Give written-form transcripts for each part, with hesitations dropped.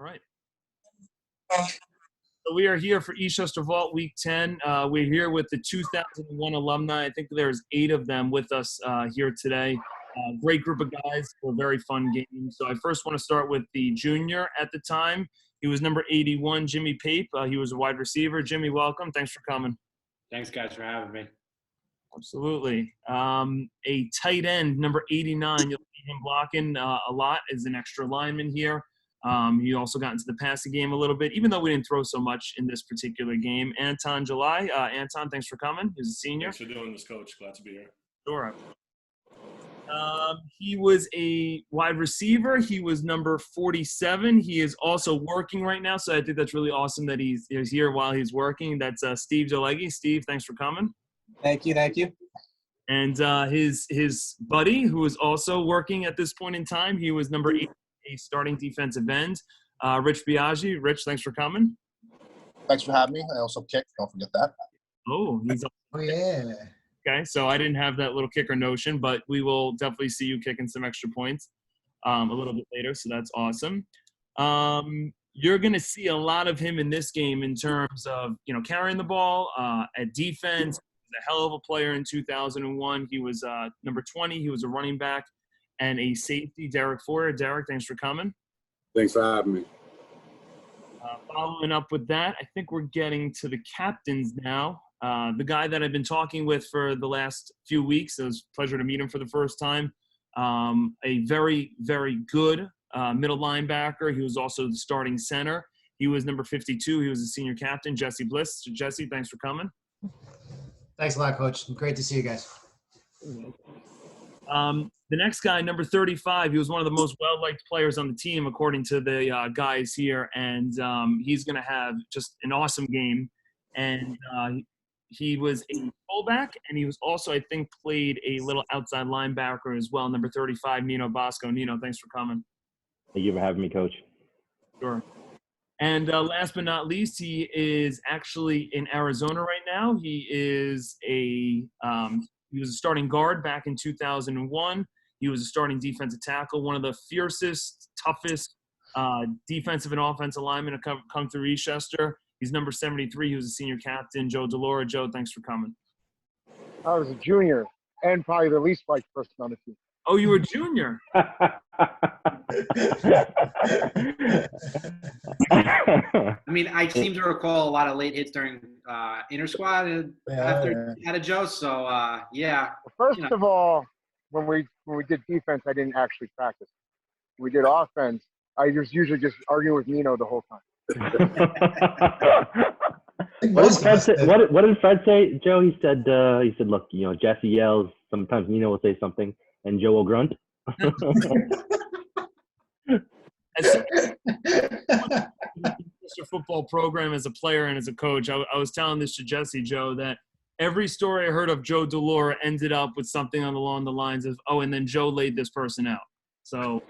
All right. So we are here for Eastchester Vault Week 10. We're here with the 2001 alumni. I think there's 8 of them with us here today. Great group of guys for a very fun game. So I first want to start with the junior at the time. He was number 81, Jimmy Pape. He was a wide receiver. Jimmy, welcome. Thanks for coming. Thanks, guys, for having me. Absolutely. A tight end, number 89. You'll see him blocking a lot as an extra lineman here. He also got into the passing game a little bit, even though we didn't throw so much in this particular game. Anton, Gjelaj. Anton, thanks for coming. He's a senior. Thanks for doing this, Coach. Glad to be here. Sure. He was a wide receiver. He was number 47. He is also working right now, so I think that's really awesome that he's here while he's working. That's Steve Dilegge. Steve, thanks for coming. Thank you. And his buddy, who is also working at this point in time, he was number 8, a starting defensive end, Rich Biagi. Rich, thanks for coming. Thanks for having me. I also kick. Don't forget that. Oh, yeah. Okay, so I didn't have that little kicker notion, but we will definitely see you kicking some extra points a little bit later, so that's awesome. You're going to see a lot of him in this game in terms of, carrying the ball at defense. He's a hell of a player in 2001. He was number 20. He was a running back and a safety, Feuer. Derek, thanks for coming. Thanks for having me. Following up with that, I think we're getting to the captains now. The guy that I've been talking with for the last few weeks, it was a pleasure to meet him for the first time. A very, very good middle linebacker. He was also the starting center. He was number 52. He was the senior captain, Jesse Bliss. Jesse, thanks for coming. Thanks a lot, Coach. Great to see you guys. The next guy, number 35, he was one of the most well-liked players on the team, according to the guys here, and he's going to have just an awesome game. And he was a fullback, and he was also, I think, played a little outside linebacker as well, number 35, Nino Bosco. Nino, thanks for coming. Thank you for having me, Coach. Sure. And last but not least, he is actually in Arizona right now. He is he was a starting guard back in 2001. He was a starting defensive tackle, one of the fiercest, toughest defensive and offensive linemen to come through Eastchester. He's number 73. He was a senior captain, Joe Delaura. Joe, thanks for coming. I was a junior and probably the least liked person on the team. Oh, you were a junior. I mean, I seem to recall a lot of late hits during inter-squad after had a Joe. So, yeah. First of all, when we did defense, I didn't actually practice. When we did offense, I was usually just arguing with Nino the whole time. What did Fred say, Joe? He said, look, Jesse yells. Sometimes Nino will say something, and Joe will grunt. Football program as a player and as a coach, I was telling this to Jesse, Joe, that every story I heard of Joe Delaura ended up with something along the lines of, and then Joe laid this person out. So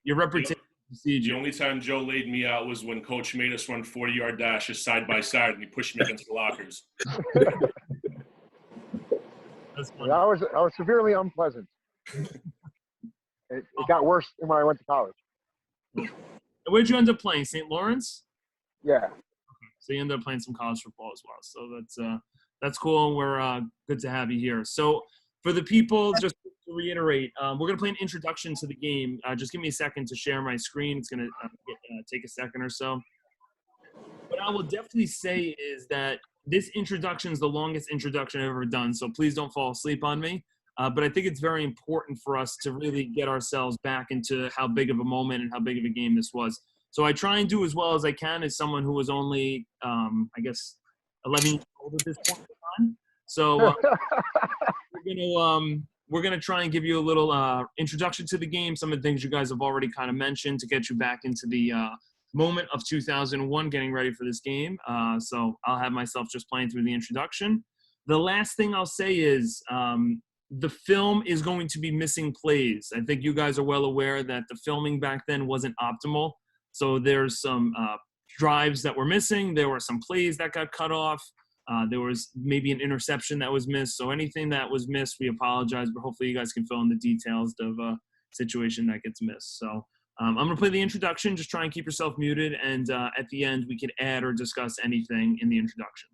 your reputation. The only time Joe laid me out was when Coach made us run 40-yard dashes side by side, and he pushed me against the lockers. I was severely unpleasant. It got worse when I went to college. Where'd you end up playing? St. Lawrence? Yeah. Okay. So you ended up playing some college football as well. So that's cool, and we're good to have you here. So for the people, just to reiterate, we're going to play an introduction to the game. Just give me a second to share my screen. It's going to take a second or so. What I will definitely say is that this introduction is the longest introduction I've ever done, so please don't fall asleep on me. But I think it's very important for us to really get ourselves back into how big of a moment and how big of a game this was. So I try and do as well as I can as someone who was only, 11 years old at this point in time. So we're gonna try and give you a little introduction to the game, some of the things you guys have already kind of mentioned to get you back into the moment of 2001, getting ready for this game. So I'll have myself just playing through the introduction. The last thing I'll say is the film is going to be missing plays. I think you guys are well aware that the filming back then wasn't optimal. So there's some drives that were missing. There were some plays that got cut off. There was maybe an interception that was missed. So anything that was missed, we apologize, but hopefully you guys can fill in the details of a situation that gets missed. So I'm going to play the introduction. Just try and keep yourself muted, and at the end, we can add or discuss anything in the introduction.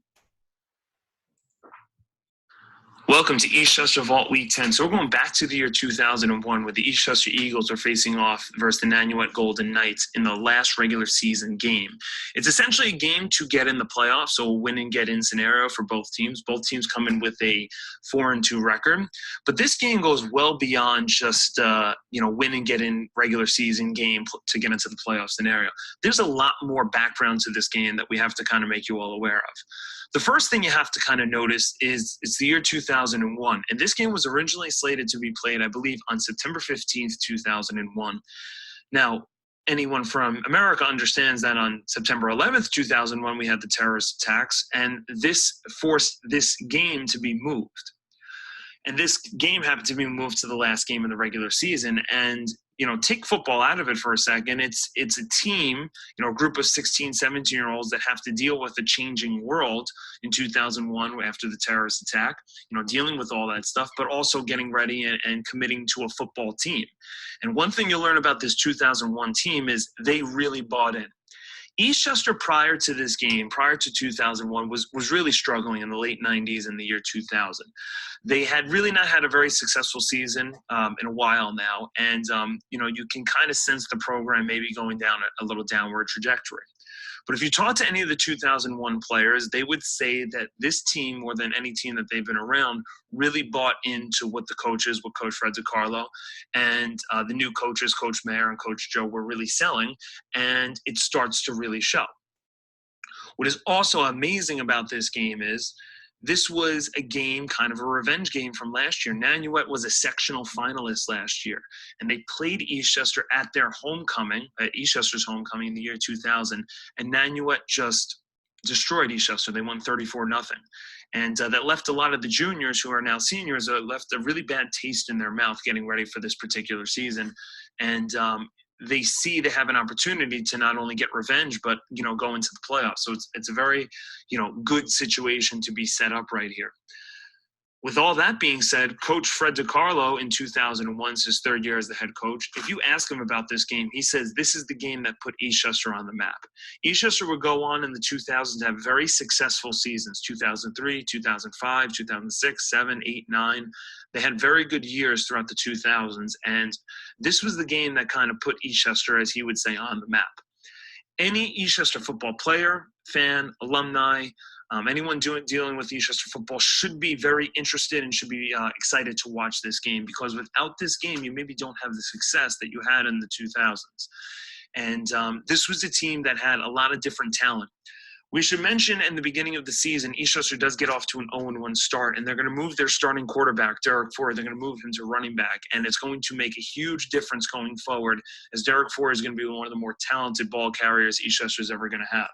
Welcome to Eastchester Vault Week 10. So we're going back to the year 2001 where the Eastchester Eagles are facing off versus the Nanuet Golden Knights in the last regular season game. It's essentially a game to get in the playoffs, so a win and get in scenario for both teams. Both teams come in with a 4-2 record. But this game goes well beyond just, win and get in regular season game to get into the playoff scenario. There's a lot more background to this game that we have to kind of make you all aware of. The first thing you have to kind of notice is it's the year 2001, and this game was originally slated to be played, I believe, on September 15th, 2001. Now, anyone from America understands that on September 11th, 2001, we had the terrorist attacks, and this forced this game to be moved. And this game happened to be moved to the last game of the regular season. And, take football out of it for a second. It's a team, a group of 16, 17-year-olds that have to deal with a changing world in 2001 after the terrorist attack, dealing with all that stuff, but also getting ready and committing to a football team. And one thing you'll learn about this 2001 team is they really bought in. Eastchester prior to this game, prior to 2001, was really struggling in the late 90s and the year 2000. They had really not had a very successful season in a while now, and you can kind of sense the program maybe going down a little downward trajectory. But if you talk to any of the 2001 players, they would say that this team, more than any team that they've been around, really bought into what the coaches, what Coach Fred DiCarlo and the new coaches, Coach Mayer and Coach Joe, were really selling, and it starts to really show. What is also amazing about this game is this was a game, kind of a revenge game from last year. Nanuet was a sectional finalist last year, and they played Eastchester at their homecoming, at Eastchester's homecoming in the year 2000, and Nanuet just destroyed Eastchester. They won 34-0. And that left a lot of the juniors who are now seniors, left a really bad taste in their mouth getting ready for this particular season. And they see they have an opportunity to not only get revenge, but, go into the playoffs. So it's a very, good situation to be set up right here. With all that being said, Coach Fred DiCarlo in 2001, his third year as the head coach, if you ask him about this game, he says this is the game that put Eastchester on the map. Eastchester would go on in the 2000s to have very successful seasons, 2003, 2005, 2006, 7, 8, 9. They had very good years throughout the 2000s, and this was the game that kind of put Eastchester, as he would say, on the map. Any Eastchester football player, fan, alumni, anyone dealing with Eastchester football should be very interested and should be excited to watch this game, because without this game, you maybe don't have the success that you had in the 2000s. And this was a team that had a lot of different talent. We should mention in the beginning of the season, Eastchester does get off to an 0-1 start, and they're going to move their starting quarterback, Derek Feuer. They're going to move him to running back, and it's going to make a huge difference going forward, as Derek Feuer is going to be one of the more talented ball carriers Eastchester is ever going to have.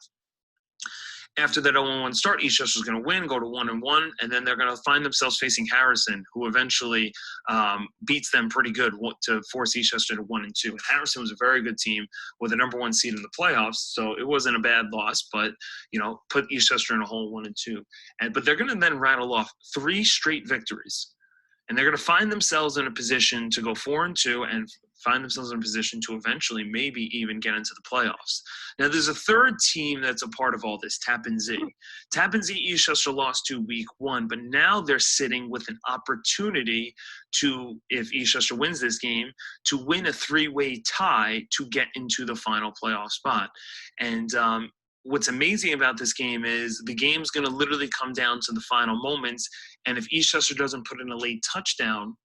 After that 0-1 start, Eastchester is going to win, go to 1-1, and then they're going to find themselves facing Harrison, who eventually beats them pretty good to force Eastchester to 1-2. And Harrison was a very good team with a #1 seed in the playoffs, so it wasn't a bad loss, but put Eastchester in a hole 1-2. But they're going to then rattle off 3 straight victories, and they're going to find themselves in a position to go 4-2 and find themselves in a position to eventually maybe even get into the playoffs. Now, there's a third team that's a part of all this, Tappan Zee. Tappan Zee, Eastchester lost to week 1, but now they're sitting with an opportunity to, if Eastchester wins this game, to win a 3-way tie to get into the final playoff spot. And what's amazing about this game is the game's going to literally come down to the final moments, and if Eastchester doesn't put in a late touchdown,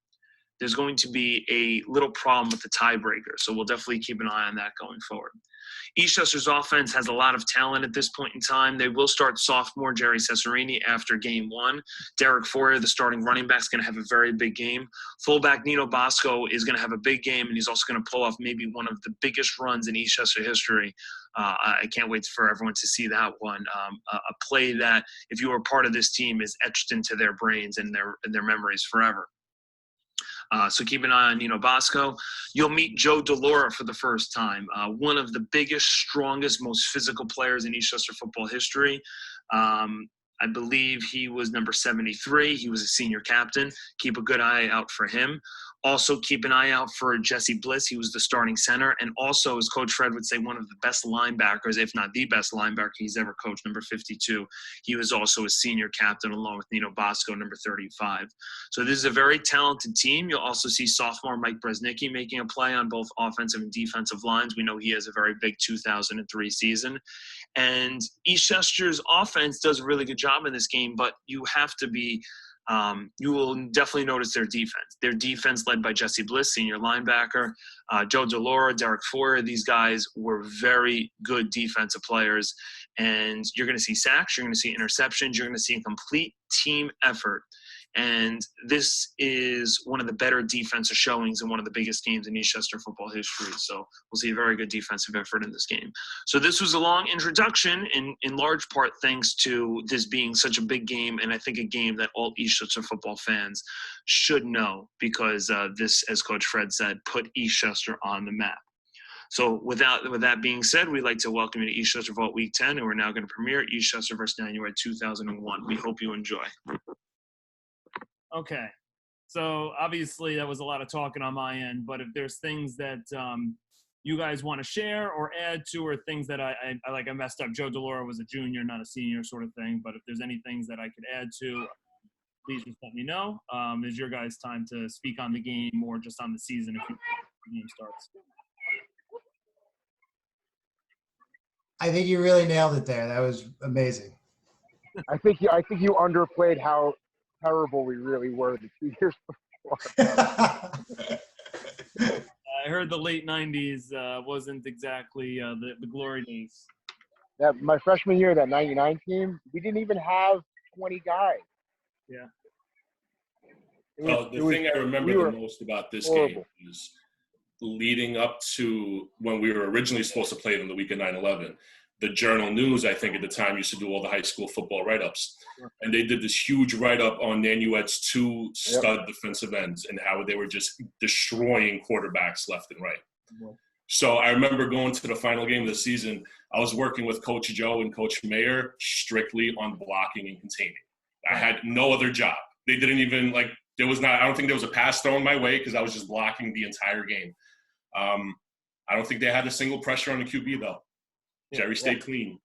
there's going to be a little problem with the tiebreaker. So we'll definitely keep an eye on that going forward. Eastchester's offense has a lot of talent at this point in time. They will start sophomore Jerry Cesarini after game 1. Derek Feuer, the starting running back, is going to have a very big game. Fullback Nino Bosco is going to have a big game, and he's also going to pull off maybe one of the biggest runs in Eastchester history. I can't wait for everyone to see that one. A play that, if you were part of this team, is etched into their brains and their memories forever. So keep an eye on Nino Bosco. You'll meet Joe Delaura for the first time, one of the biggest, strongest, most physical players in Eastchester football history. I believe he was number 73. He was a senior captain. Keep a good eye out for him. Also, keep an eye out for Jesse Bliss. He was the starting center. And also, as Coach Fred would say, one of the best linebackers, if not the best linebacker he's ever coached, number 52. He was also a senior captain along with Nino Bosco, number 35. So this is a very talented team. You'll also see sophomore Mike Bresnicki making a play on both offensive and defensive lines. We know he has a very big 2003 season. And Eastchester's offense does a really good job in this game, but you have to be you will definitely notice their defense. Their defense led by Jesse Bliss, senior linebacker, Joe Delaura, Derek Feuer. These guys were very good defensive players. And you're going to see sacks. You're going to see interceptions. You're going to see a complete team effort. And this is one of the better defensive showings in one of the biggest games in Eastchester football history. So we'll see a very good defensive effort in this game. So this was a long introduction, in large part thanks to this being such a big game, and I think a game that all Eastchester football fans should know, because this, as Coach Fred said, put Eastchester on the map. So with that being said, we'd like to welcome you to Eastchester Vault Week 10, and we're now going to premiere Eastchester versus Nanuet 2001. We hope you enjoy. Okay, so obviously that was a lot of talking on my end, but if there's things that you guys want to share or add to, or things that I messed up, Joe Delaura was a junior, not a senior sort of thing, but if there's any things that I could add to, please just let me know. It's your guys' time to speak on the game or just on the season if the game starts. I think you really nailed it there. That was amazing. I think you underplayed how terrible we really were the 2 years before. I heard the late 90s wasn't exactly the glory days. That my freshman year, that 99 team, we didn't even have 20 guys. Yeah. Well, the thing I remember the most about this game is leading up to when we were originally supposed to play it on the week of 9/11. The Journal News, I think at the time, used to do all the high school football write-ups. And they did this huge write-up on Nanuet's two stud defensive ends and how they were just destroying quarterbacks left and right. So I remember going to the final game of the season. I was working with Coach Joe and Coach Mayer strictly on blocking and containing. I had no other job. They didn't even, I don't think there was a pass thrown my way because I was just blocking the entire game. I don't think they had a single pressure on the QB, though. Jerry stayed clean.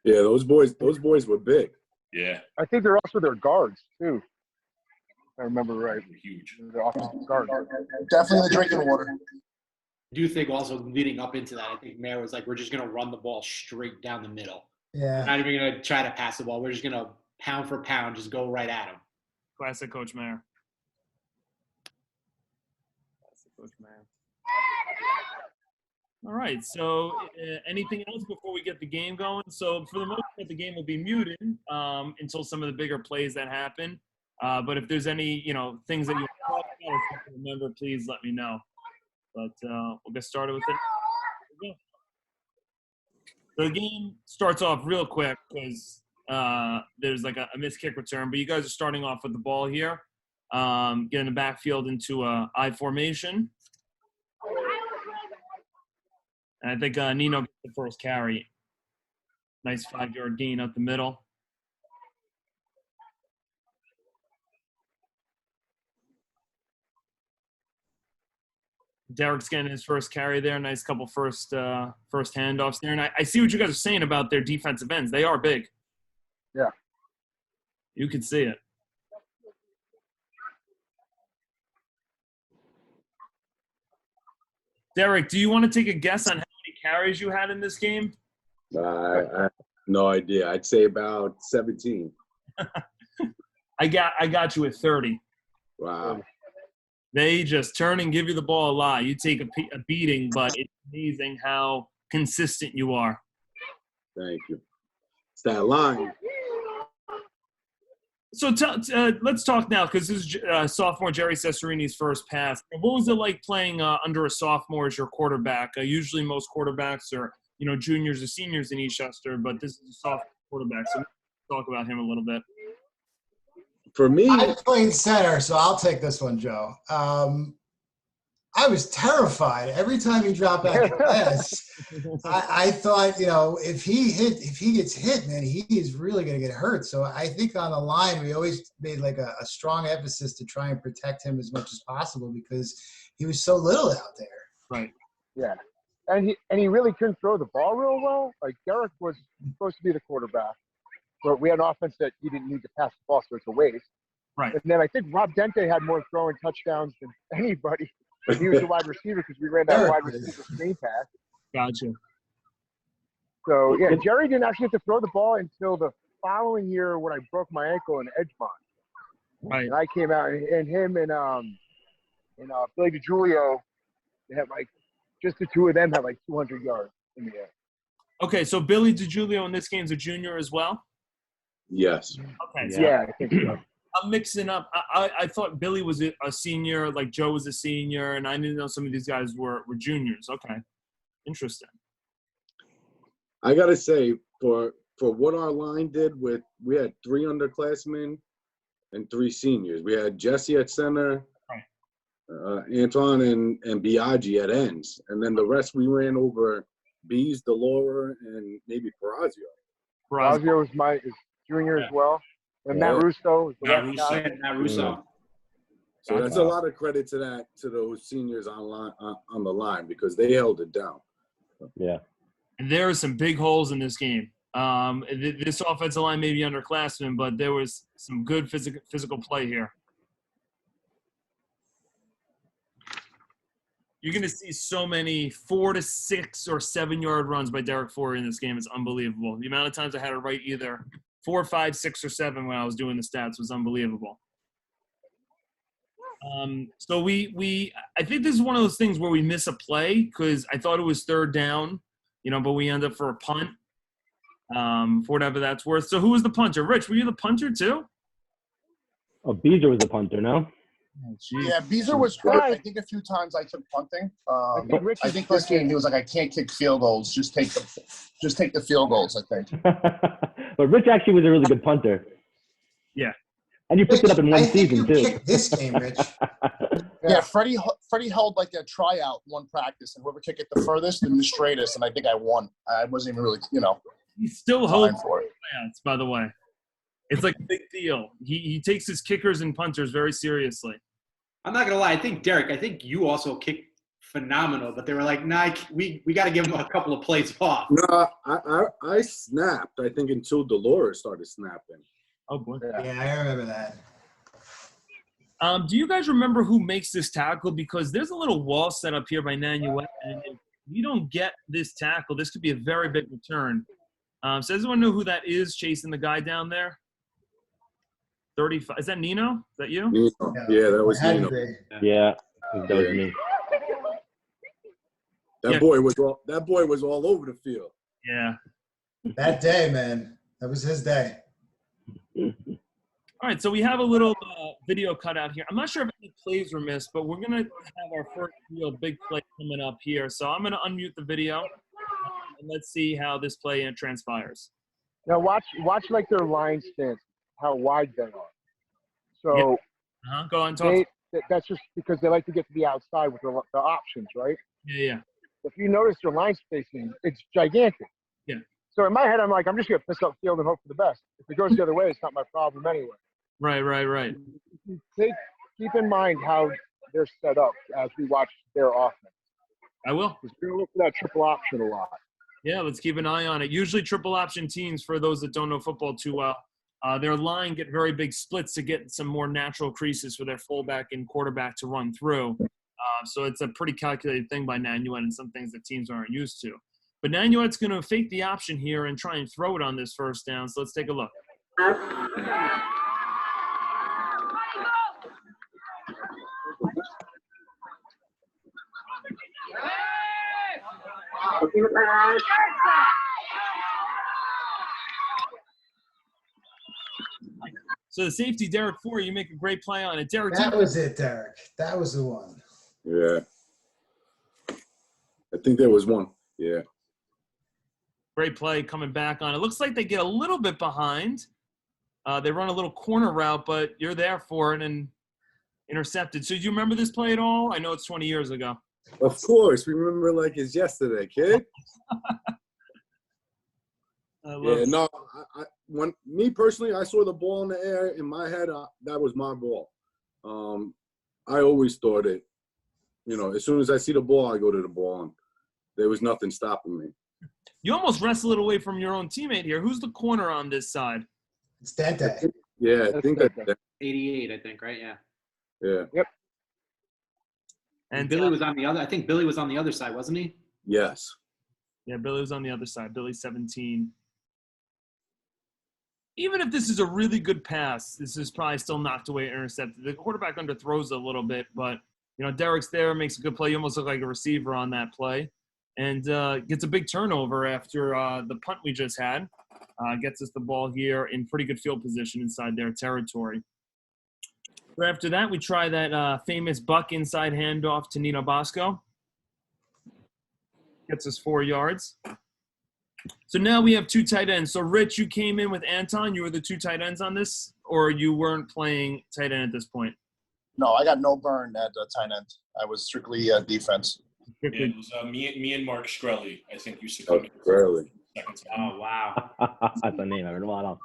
Yeah, those boys were big. Yeah. I think they're also their guards, too. If I remember right. Huge. They're offensive guards. Definitely the drinking water. I do think also leading up into that, I think Mayer was like, we're just going to run the ball straight down the middle. Yeah. We're not even going to try to pass the ball. We're just going to pound for pound, just go right at him. Classic Coach Mayer. All right, so anything else before we get the game going? So for the most part, the game will be muted until some of the bigger plays that happen. But if there's any, things that you want to talk about or if you can remember, please let me know. But we'll get started with it. So the game starts off real quick because there's a missed kick return. But you guys are starting off with the ball here. Getting the backfield into a I formation. And I think Nino gets the first carry. Nice 5-yard gain up the middle. Derek's getting his first carry there. Nice couple first handoffs there. And I see what you guys are saying about their defensive ends. They are big. Yeah. You can see it. Derek, do you want to take a guess on how many carries you had in this game? I have no idea. I'd say about 17. I got you at 30. Wow. They just turn and give you the ball a lot. You take a beating, but it's amazing how consistent you are. Thank you. It's that line. So let's talk now, because this is sophomore Jerry Cesarini's first pass. What was it like playing under a sophomore as your quarterback? Usually most quarterbacks are, juniors or seniors in Eastchester, but this is a sophomore quarterback. So let's talk about him a little bit. For me, I played center, so I'll take this one, Joe. I was terrified every time he dropped back to pass. I thought, you know, if he gets hit, man, he is really going to get hurt. So I think on the line, we always made like a strong emphasis to try and protect him as much as possible because he was so little out there. Right. Yeah. And he really couldn't throw the ball real well. Like Derek was supposed to be the quarterback, but we had an offense that he didn't need to pass the ball, so it's a waste. Right. And then I think Rob Dente had more throwing touchdowns than anybody. He was a wide receiver because we ran that wide receiver screen pass. Gotcha. So yeah, Jerry didn't actually have to throw the ball until the following year when I broke my ankle in Edgemont. Right. And I came out and him and Billy DiGiulio, they had like just the two of them had like 200 yards in the air. Okay, so Billy DiGiulio in this game is a junior as well? Yes. Okay. So Yeah, I think so. I'm mixing up. I thought Billy was a senior, like Joe was a senior, and I didn't know some of these guys were juniors. Okay. Interesting. I gotta say, for what our line did we had 3 underclassmen and 3 seniors. We had Jesse at center, Anton and Biagi at ends, and then the rest we ran over Bees, Delaura, and maybe Perazio. Perazio was my junior as well. And Matt Russo was the left guy. Matt Russo. So that's a lot of credit to those seniors on the line because they held it down. Yeah. And there are some big holes in this game. This offensive line may be underclassmen, but there was some good physical play here. You're going to see so many 4 to 6 or 7 yard runs by Derek Feuer in this game. It's unbelievable. The amount of times I had to write either 4, 5, 6, or 7 when I was doing the stats was unbelievable. So I think this is one of those things where we miss a play because I thought it was 3rd down, you know, but we end up for a punt for whatever that's worth. So who was the punter? Rich, were you the punter too? Oh, Beezer was the punter, no? Oh, Yeah, Beezer was hurt. I think a few times I took punting. I think this game he was like, I can't kick field goals. Just take the field goals. I think. But Rich actually was a really good punter. Yeah. And you picked it up in one season too. Kicked this game, Rich. Yeah, Freddie held like a tryout one practice, and whoever kicked it the furthest and the straightest, and I think I won. I wasn't even really, He still holds for it. Playouts, by the way. It's like a big deal. He takes his kickers and punters very seriously. I'm not gonna lie. I think you also kicked phenomenal, but they were like, nah, we got to give him a couple of plays off. No, I snapped. I think until Delaura started snapping. Oh boy. Yeah, I remember that. Do you guys remember who makes this tackle? Because there's a little wall set up here by Nanuet, and if you don't get this tackle, this could be a very big return. So does anyone know who that is chasing the guy down there? 35. Is that Nino? Is that you? Nino. Yeah, that was Nino. Yeah, that was me. That boy was all over the field. Yeah. That day, man. That was his day. All right, so we have a little video cut out here. I'm not sure if any plays were missed, but we're going to have our first real big play coming up here. So I'm going to unmute the video, and let's see how this play transpires. Now watch like their line stance, how wide they are. So Go on, talk. That's just because they like to get to the outside with the options, right? Yeah. If you notice their line spacing, it's gigantic. Yeah. So in my head, I'm like, I'm just going to piss up field and hope for the best. If it goes the other way, it's not my problem anyway. Right. Keep in mind how they're set up as we watch their offense. I will. We're going to look for that triple option a lot. Yeah, let's keep an eye on it. Usually triple option teams, for those that don't know football too well, their line get very big splits to get some more natural creases for their fullback and quarterback to run through. So it's a pretty calculated thing by Nanuet and some things that teams aren't used to. But Nanuet's going to fake the option here and try and throw it on this first down. So let's take a look. So the safety, Derek Feuer, you make a great play on it. Derek, that was it, Derek. That was the one. Yeah. I think there was one. Yeah. Great play coming back on. It looks like they get a little bit behind. They run a little corner route, but you're there for it. And intercepted. So do you remember this play at all? I know it's 20 years ago. Of course, we remember like it's yesterday, kid. Yeah, no, when me personally, I saw the ball in the air in my head. That was my ball. I always thought it. You know, as soon as I see the ball, I go to the ball, and there was nothing stopping me. You almost wrestled it away from your own teammate here. Who's the corner on this side? It's Dente. Yeah, I think that's 88, I think, right? Yeah. Yeah. Yep. And Billy was on the other. I think Billy was on the other side, wasn't he? Yes. Yeah, Billy was on the other side. Billy 17. Even if this is a really good pass, this is probably still knocked away, intercepted. The quarterback underthrows a little bit, but Derek's there, makes a good play. You almost look like a receiver on that play, and gets a big turnover after the punt we just had. Gets us the ball here in pretty good field position inside their territory. So after that, we try that famous buck inside handoff to Nino Bosco. Gets us 4 yards. So now we have 2 tight ends. So, Rich, you came in with Anton. You were the 2 tight ends on this, or you weren't playing tight end at this point? No, I got no burn at tight end. I was strictly defense. Yeah, it was me and Mark Shkreli, I think, used to Oh, come in. really? Oh, wow. That's a name. I don't know. I don't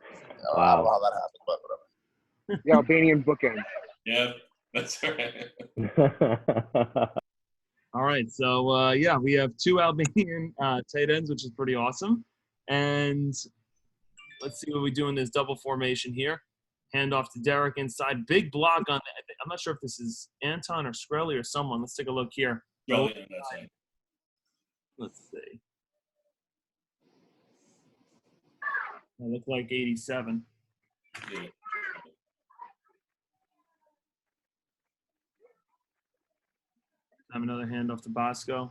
know how that happened, but whatever. The Albanian bookend. Yeah, that's right. All right, so we have 2 Albanian tight ends, which is pretty awesome. And let's see what we do in this double formation here. Hand off to Derek inside. Big block on the, I'm not sure if this is Anton or Shkreli or someone. Let's take a look here. Shkreli, that's it. Let's see. It looked like 87. Yeah. Have another handoff to Bosco.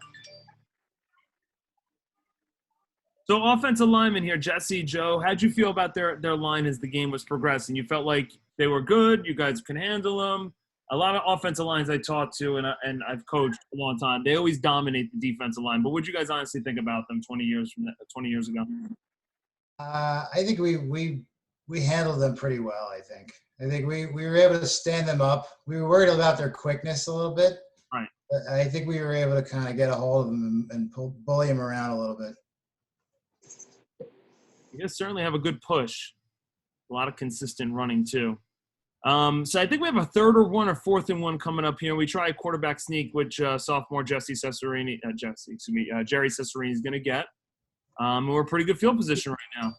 So offensive lineman here, Jesse, Joe, how'd you feel about their line as the game was progressing? You felt like they were good, you guys can handle them. A lot of offensive lines I talked to and I've coached a long time, they always dominate the defensive line. But what did you guys honestly think about them 20 years ago? I think we handled them pretty well. I think we were able to stand them up. We were worried about their quickness a little bit. Right. But I think we were able to kind of get a hold of them and bully them around a little bit. You guys certainly have a good push. A lot of consistent running too. So I think we have a 3rd or 1 or 4th and 1 coming up here. We try a quarterback sneak, which sophomore Jerry Cesarini is going to get. We're in pretty good field position right now.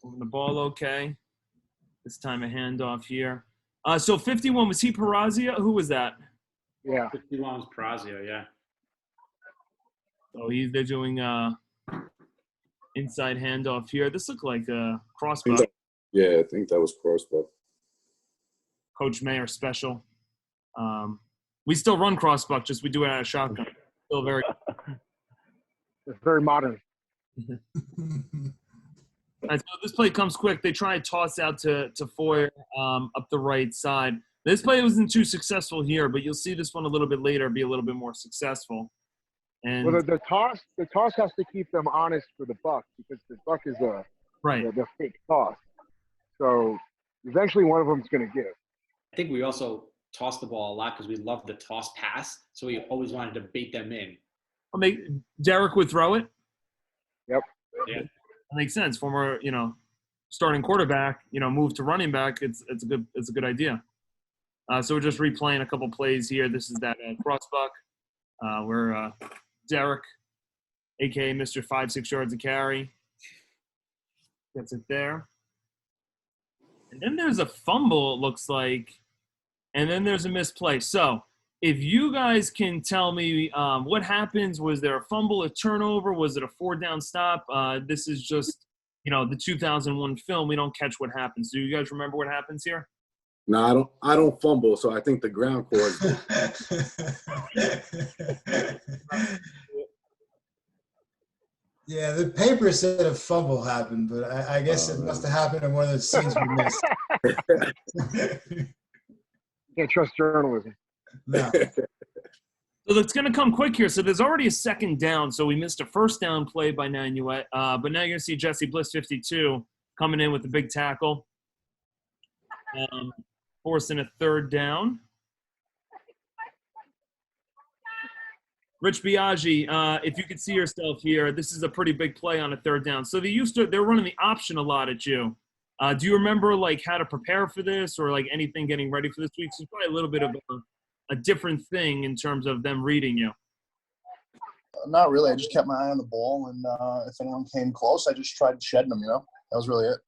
Moving the ball okay. This time a handoff here. So 51, was he Parazia? Who was that? Yeah. 51 was Parazio, yeah. So they're doing inside handoff here. This looked like a crossbuck. Yeah, I think that was crossbuck. Coach Mayer special. We still run crossbuck, just we do it out of shotgun. Still very. It's very modern. So this play comes quick. They try and toss out to Feuer up the right side. This play wasn't too successful here, but you'll see this one a little bit later be a little bit more successful. And Well, the toss has to keep them honest for the buck, because the buck is the fake toss. So eventually one of them's going to give. I think we also tossed the ball a lot because we loved the toss pass, so we always wanted to bait them in. Derek would throw it. Yep. Yeah. That makes sense. Former, starting quarterback, move to running back. It's a good idea. So we're just replaying a couple plays here. This is that crossbuck where Derek, aka Mr. 5-6 yards a carry, gets it there. And then there's a fumble, it looks like, and then there's a misplay. So if you guys can tell me what happens, was there a fumble, a turnover? Was it a 4-down stop? This is just, the 2001 film. We don't catch what happens. Do you guys remember what happens here? No, I don't fumble, so I think the ground caused it. Yeah, the paper said a fumble happened, but I guess it must have happened in one of the scenes we missed. Can't trust journalism. No. So that's going to come quick here. So there's already a 2nd down. So we missed a 1st down play by Nanuet. But now you're going to see Jesse Bliss, 52, coming in with the big tackle. forcing a third down. Rich Biagi, if you could see yourself here, this is a pretty big play on a third down. So they're running the option a lot at you. Do you remember like how to prepare for this or like anything getting ready for this week? So it's probably a little bit of a different thing in terms of them reading you. Not really. I just kept my eye on the ball, and if anyone came close, I just tried shedding them, That was really it.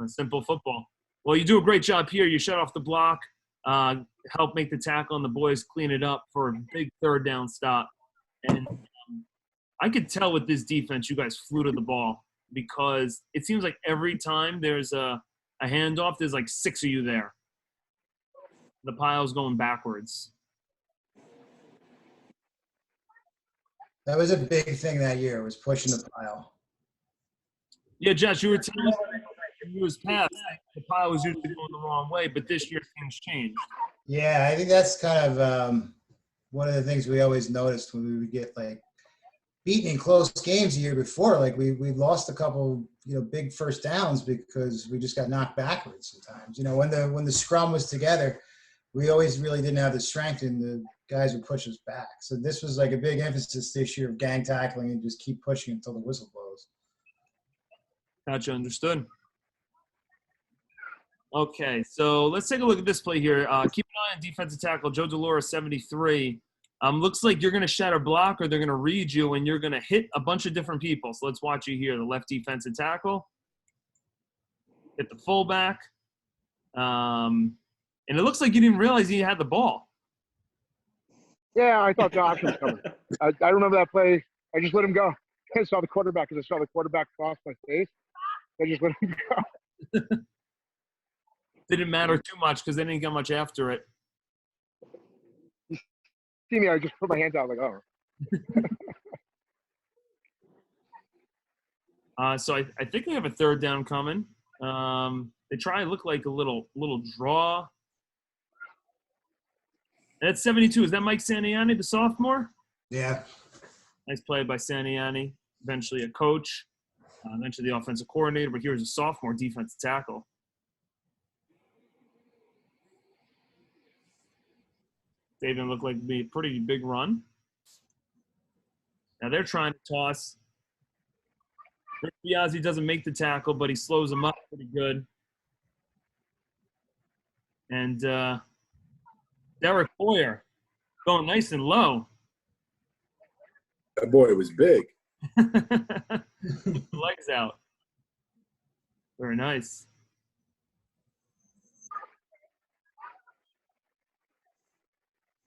Simple football. Well, you do a great job here. You shut off the block, help make the tackle, and the boys clean it up for a big third down stop. And I could tell with this defense, you guys flew to the ball because it seems like every time there's a handoff, there's like 6 of you there. The pile's going backwards. That was a big thing that year, was pushing the pile. Yeah, Josh, you were telling me in years past, the pile was usually going the wrong way, but this year things changed. Yeah, I think that's kind of one of the things we always noticed when we would get like beaten in close games the year before. Like we lost a couple, big first downs because we just got knocked backwards sometimes. When the scrum was together, we always really didn't have the strength, and the guys would push us back. So this was like a big emphasis this year of gang tackling and just keep pushing until the whistle blows. Gotcha, understood. Okay, so let's take a look at this play here. Keep an eye on defensive tackle, Joe Delaura, 73. Looks like you're going to shatter block or they're going to read you, and you're going to hit a bunch of different people. So let's watch you here. The left defensive tackle. Hit the fullback. And it looks like you didn't realize you had the ball. Yeah, I thought the option was coming. I remember that play. I just let him go. I saw the quarterback because I saw the quarterback cross my face. I just let him go. Didn't matter too much because they didn't get much after it. See me, I just put my hands out like, oh. So I think they have a third down coming. They try to look like a little draw. That's 72. Is that Mike Saniani, the sophomore? Yeah. Nice play by Saniani. Eventually a coach. Eventually the offensive coordinator. But here's a sophomore defensive tackle. They even look like a pretty big run. Now they're trying to toss. Biagi doesn't make the tackle, but he slows him up pretty good. And Derek Feuer going nice and low. That boy was big. Legs out. Very nice.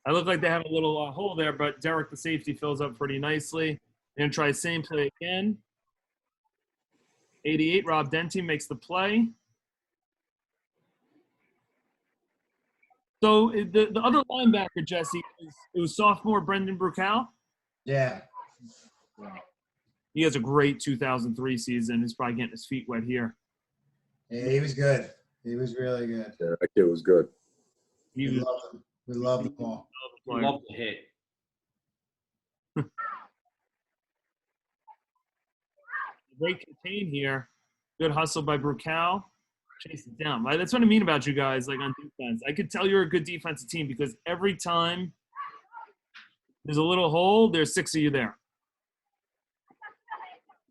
I look like they have a little hole there, but Derek, the safety, fills up pretty nicely. They're going to try the same play again. 88, Rob Denty makes the play. So the other linebacker, Jesse, it was sophomore Brendan Brucal. Yeah. He has a great 2003 season. He's probably getting his feet wet here. Yeah, he was good. He was really good. Yeah, that kid was good. We loved him. We loved them all. We love the hit. Great contain here. Good hustle by Brucal. Chase it down. That's what I mean about you guys, like on defense. I could tell you're a good defensive team because every time there's a little hole, there's 6 of you there.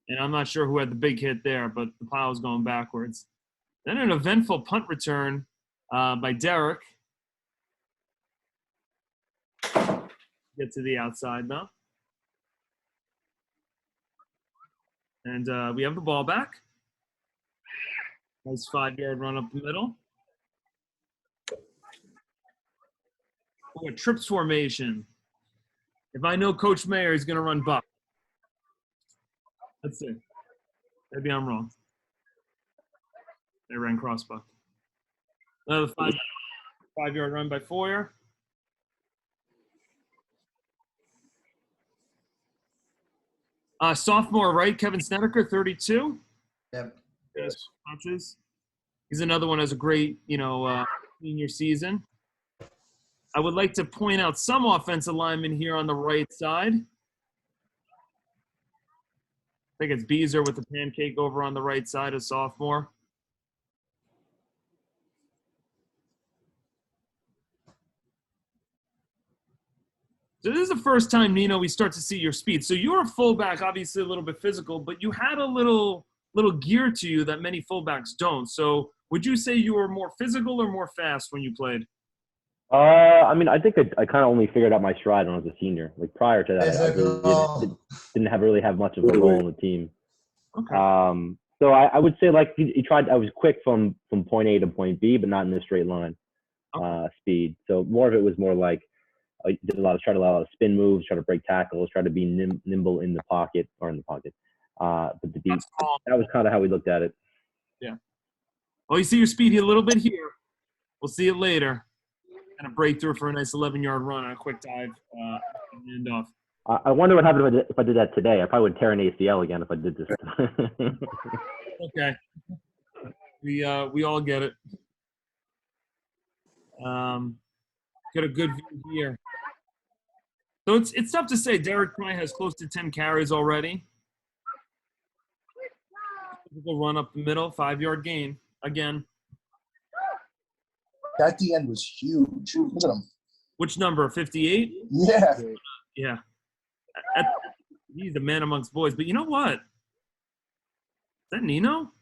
And I'm not sure who had the big hit there, but the pile was going backwards. Then an eventful punt return by Derek. Get to the outside now. And we have the ball back. Nice 5-yard run up the middle. Oh, a trips formation. If I know Coach Mayer, he's going to run buck. Let's see. Maybe I'm wrong. They ran cross buck. Another 5-yard run by Feuer. Sophomore, right? Kevin Snedeker, 32. Yep. Yes. Punches. He's another one who has a great, senior season. I would like to point out some offensive linemen here on the right side. I think it's Beezer with the pancake over on the right side, a sophomore. So this is the first time, Nino, we start to see your speed. So you're a fullback, obviously a little bit physical, but you had a little gear to you that many fullbacks don't. So would you say you were more physical or more fast when you played? I mean, I think I kind of only figured out my stride when I was a senior. Like prior to that, I really didn't really have much of a role in the team. Okay. So I would say like he tried. I was quick from point A to point B, but not in a straight line speed. So more of it was more like I did a lot of spin moves, try to break tackles, try to be nimble in the pocket. But that was kind of how we looked at it. Yeah. Well, you see your speed here a little bit here. We'll see it later. And a breakthrough for a nice 11-yard run on a quick dive and off. I wonder what happened if I did that today. I probably would tear an ACL again if I did this. Okay. We all get it. Got a good view here. So it's tough to say. Derek probably has close to 10 carries already. We'll run up the middle, 5-yard gain again. That D end was huge. Look at him. Which number? 58? Yeah. Yeah. He's a man amongst boys. But you know what? Is that Nino?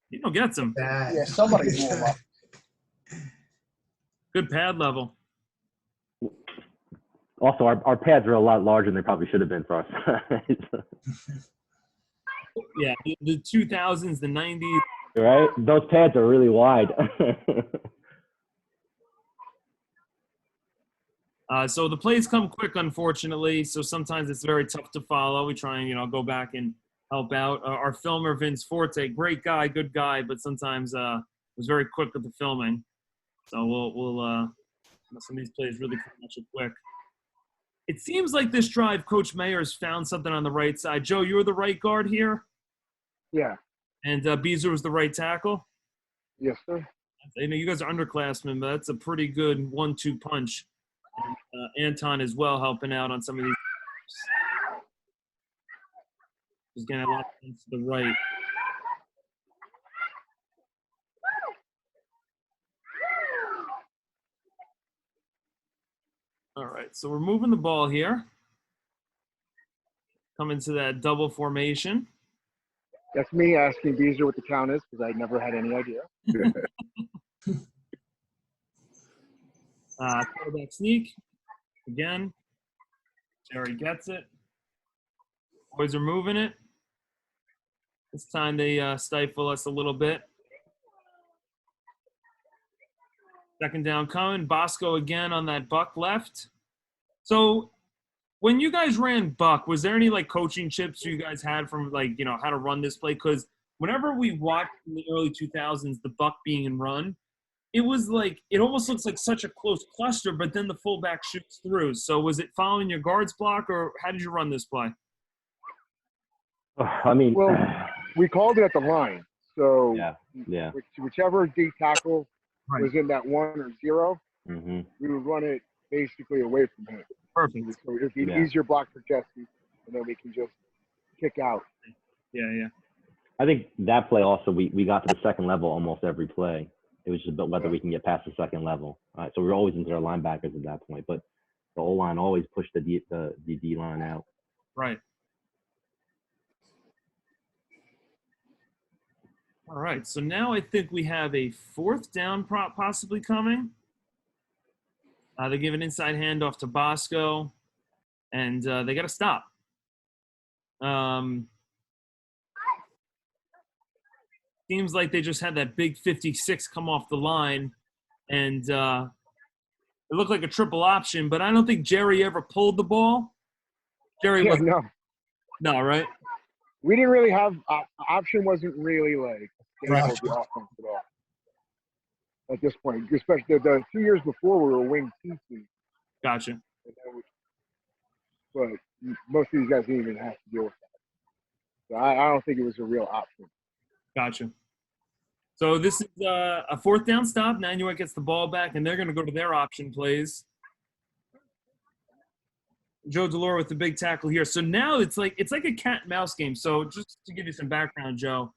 Nino gets him. Yeah, somebody blew him up. Good pad level. Also, our pads are a lot larger than they probably should have been for us. Yeah, the 2000s, the 90s. Right? Those pads are really wide. So the plays come quick, unfortunately. So sometimes it's very tough to follow. We try and, go back and help out. Our filmer, Vince Forte, great guy, good guy, but sometimes was very quick with the filming. So we'll some of these plays really come much quick. It seems like this drive, Coach Mayer's found something on the right side. Joe, you were the right guard here? Yeah. And Beezer was the right tackle? Yes, sir. I know you guys are underclassmen, but that's a pretty good 1-2 punch. And, Anton as well helping out on some of these. He's getting a lot to the right. All right, so we're moving the ball here. Come into that double formation. That's me asking Beezer what the count is because I never had any idea. Quarterback sneak. Again. Jerry gets it. Boys are moving it. This time they stifle us a little bit. Second down coming. Bosco again on that buck left. So when you guys ran buck, was there any coaching tips you guys had from how to run this play? Because whenever we watched in the early 2000s the buck being run, it was it almost looks like such a close cluster, but then the fullback shoots through. So was it following your guards block, or how did you run this play? I mean, well, we called it at the line. So yeah. Whichever D tackle Right. was in that 1 or 0, Mm-hmm. we would run it basically away from him. Perfect. So it would be an easier block for Jesse, and then we can just kick out. Yeah. I think that play also, we got to the second level almost every play. It was just about whether we can get past the second level. So we were always into our linebackers at that point, but the O-line always pushed the D line out. Right. All right, so now I think we have a 4th down possibly coming. They give an inside handoff to Bosco, and they got to stop. Seems like they just had that big 56 come off the line, and it looked like a triple option, but I don't think Jerry ever pulled the ball. Jerry was no, right? We didn't really have option. Wasn't really the offense at all at this point. Especially the 2 years before, we were a wing team. Gotcha. But most of these guys didn't even have to deal with that. So I don't think it was a real option. Gotcha. So this is a 4th down stop. Nanuet gets the ball back, and they're going to go to their option plays. Joe Delaura with the big tackle here. So now it's like a cat and mouse game. So just to give you some background, Joe,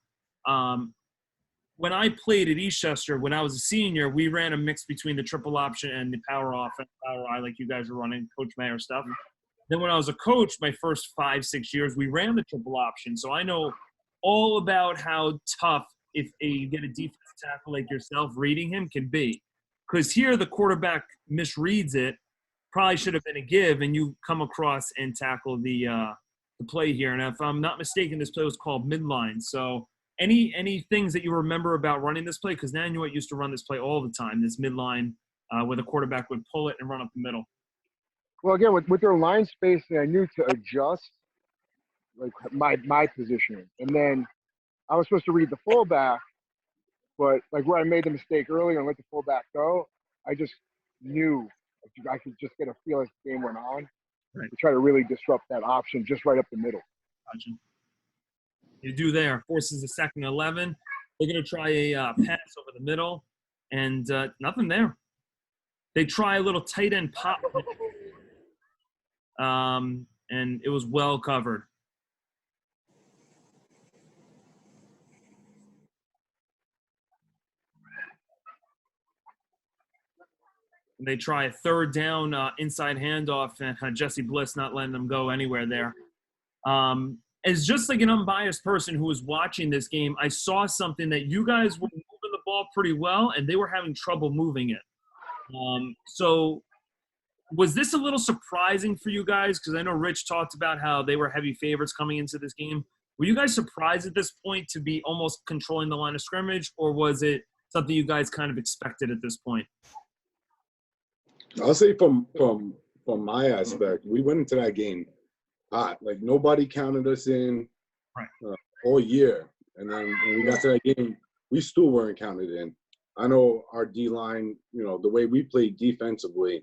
when I played at Eastchester, when I was a senior, we ran a mix between the triple option and the power off and power I, like you guys are running, Coach Mayer stuff. Then when I was a coach, my first 5-6 years, we ran the triple option. So I know all about how tough if you get a defensive tackle like yourself, reading him can be. Because here the quarterback misreads it, probably should have been a give, and you come across and tackle the play here. And if I'm not mistaken, this play was called midline. So any things that you remember about running this play? Because Nanuet used to run this play all the time, this midline where the quarterback would pull it and run up the middle. Well, again, with their line spacing, I knew to adjust like my positioning. And then I was supposed to read the fullback, but like where I made the mistake earlier and let the fullback go, I just knew I could just get a feel as the game went on to try to really disrupt that option just right up the middle. Gotcha. You do there. Forces a 2nd and 11. They're going to try a pass over the middle, and nothing there. They try a little tight end pop, and it was well covered. And they try a 3rd down inside handoff, and Jesse Bliss not letting them go anywhere there. As just like an unbiased person who was watching this game, I saw something that you guys were moving the ball pretty well, and they were having trouble moving it. So was this a little surprising for you guys? Because I know Rich talked about how they were heavy favorites coming into this game. Were you guys surprised at this point to be almost controlling the line of scrimmage, or was it something you guys kind of expected at this point? I'll say from my aspect, we went into that game hot. Like nobody counted us in all year, and then when we got to that game, we still weren't counted in. I know our D line, the way we played defensively,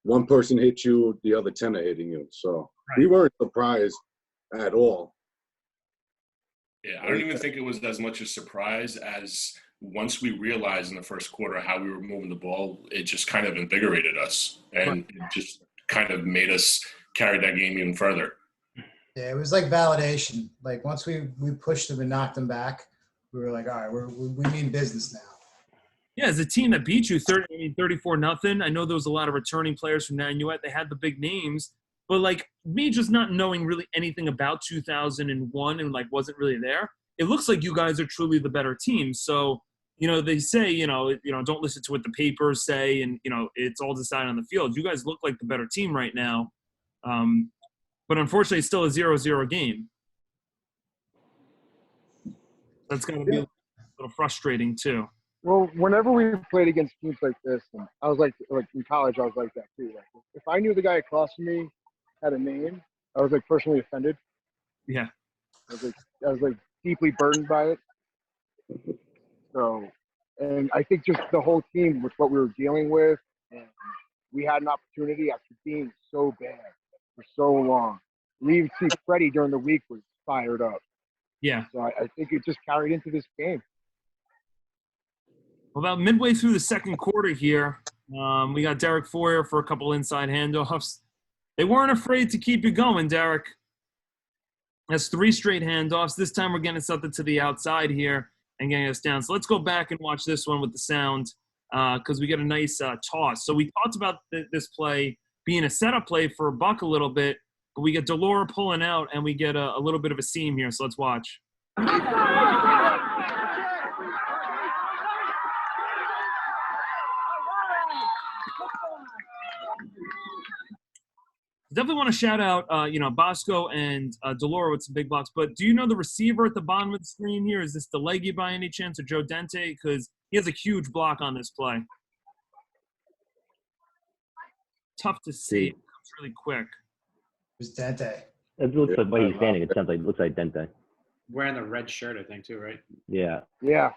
one person hit you, the other 10 are hitting you. So we weren't surprised at all. Yeah, I don't even think it was as much a surprise as once we realized in the first quarter how we were moving the ball, it just kind of invigorated us, and it just kind of made us carry that game even further. Yeah, it was like validation. Like once we pushed them and knocked them back, we were like, all right, we mean business now. Yeah, as a team that beat you 34-0. I know there was a lot of returning players from Nanuet. They had the big names, but like me just not knowing really anything about 2001 and like wasn't really there. It looks like you guys are truly the better team. So, they say, don't listen to what the papers say, and it's all decided on the field. You guys look like the better team right now. But unfortunately, it's still a 0-0 game. That's going to be a little frustrating too. Well, whenever we played against teams like this, and I was like in college, I was like that too. Like, if I knew the guy across from me had a name, I was like personally offended. Yeah. I was like deeply burdened by it. So, and I think just the whole team with what we were dealing with, and we had an opportunity after being so bad for so long. We even see Freddie during the week was fired up. Yeah. So I think it just carried into this game. Well, about midway through the second quarter here, we got Derek Feuer for a couple inside handoffs. They weren't afraid to keep you going, Derek. That's 3 straight handoffs. This time we're getting something to the outside here and getting us down. So let's go back and watch this one with the sound because we get a nice toss. So we talked about this play being a setup play for Buck a little bit, but we get Delaura pulling out and we get a little bit of a seam here. So let's watch. Definitely want to shout out, Bosco and Delaura with some big blocks. But do you know the receiver at the bottom of the screen here? Is this Dilegge by any chance or Joe Dente? Because he has a huge block on this play. Tough to see. It comes really quick. It was Dente. It looks like where he's standing. It sounds like it looks like Dente. Wearing the red shirt, I think, too, right? Yeah. Yeah.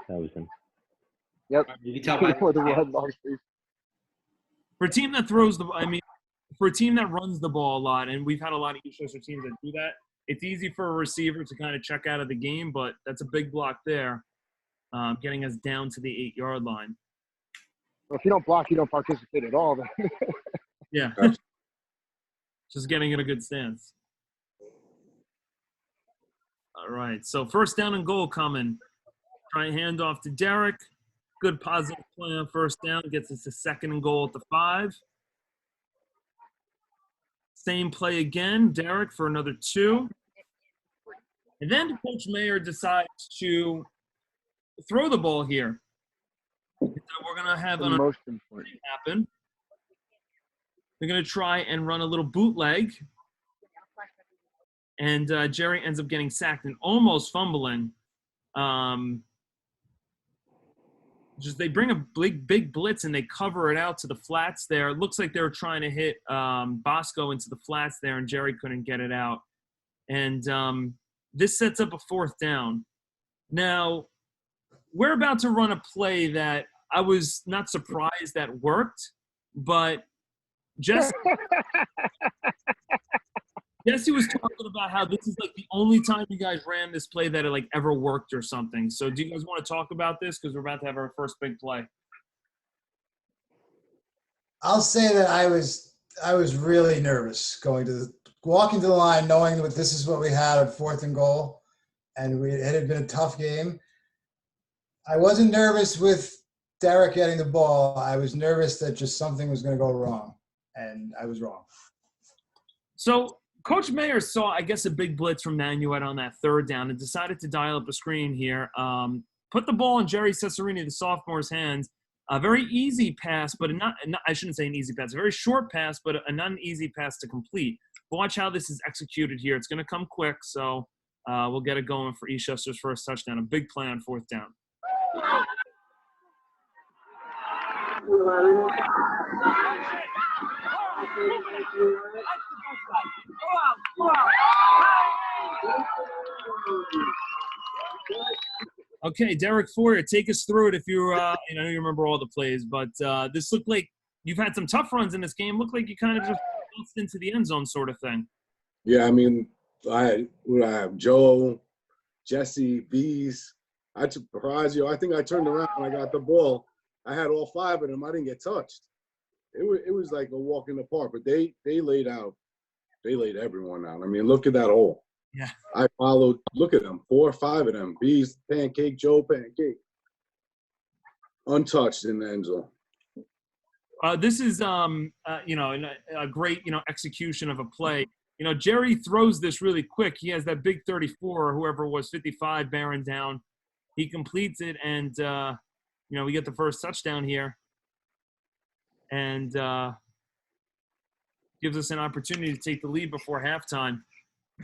That was him. Yep. You can tell by the red long sleeve. For a team that throws for a team that runs the ball a lot, and we've had a lot of Eastchester teams that do that, it's easy for a receiver to kind of check out of the game, but that's a big block there, getting us down to the 8-yard line. Well, if you don't block, you don't participate at all. Then. Yeah. Just getting in a good stance. All right, so first down and goal coming. Try handoff to Derek. Good positive play on first down. Gets us a 2nd and goal at the 5. Same play again. Derek for another 2. And then Coach Mayer decides to throw the ball here. So we're going to have an happen. They're going to try and run a little bootleg. And Jerry ends up getting sacked and almost fumbling. They bring a big blitz and they cover it out to the flats there. It looks like they were trying to hit Bosco into the flats there, and Jerry couldn't get it out. And this sets up a 4th down. Now, we're about to run a play that I was not surprised that worked, but Jesse was talking about how this is like the only time you guys ran this play that it like ever worked or something. So do you guys want to talk about this? Because we're about to have our first big play. I'll say that I was really nervous walking to the line, knowing that this is what we had at 4th and goal, and it had been a tough game. I wasn't nervous with Derek getting the ball. I was nervous that just something was going to go wrong, and I was wrong. So Coach Mayer saw, I guess, a big blitz from Nanuet on that 3rd down and decided to dial up a screen here. Put the ball in Jerry Cesarini, the sophomore's hands. A very easy pass, but I shouldn't say an easy pass. A very short pass, but not an easy pass to complete. But watch how this is executed here. It's going to come quick, so we'll get it going for Eastchester's first touchdown. A big play on 4th down. Okay, Derek Feuer, take us through it if you I know you remember all the plays, but this looked like you've had some tough runs in this game. Looked like you kind of just bounced into the end zone sort of thing. Yeah, I mean, I have Joe, Jesse, Bees. I surprised you. I think I turned around when I got the ball. I had all 5 of them. I didn't get touched. It was like a walk in the park, but they laid everyone out. I mean, look at that hole. Yeah. I followed, look at them, 4 or 5 of them. Bees, pancake, Joe, pancake. Untouched in the end zone. This is, a great, execution of a play. Jerry throws this really quick. He has that big 34 or whoever it was, 55 bearing down. He completes it, and, we get the first touchdown here. And gives us an opportunity to take the lead before halftime.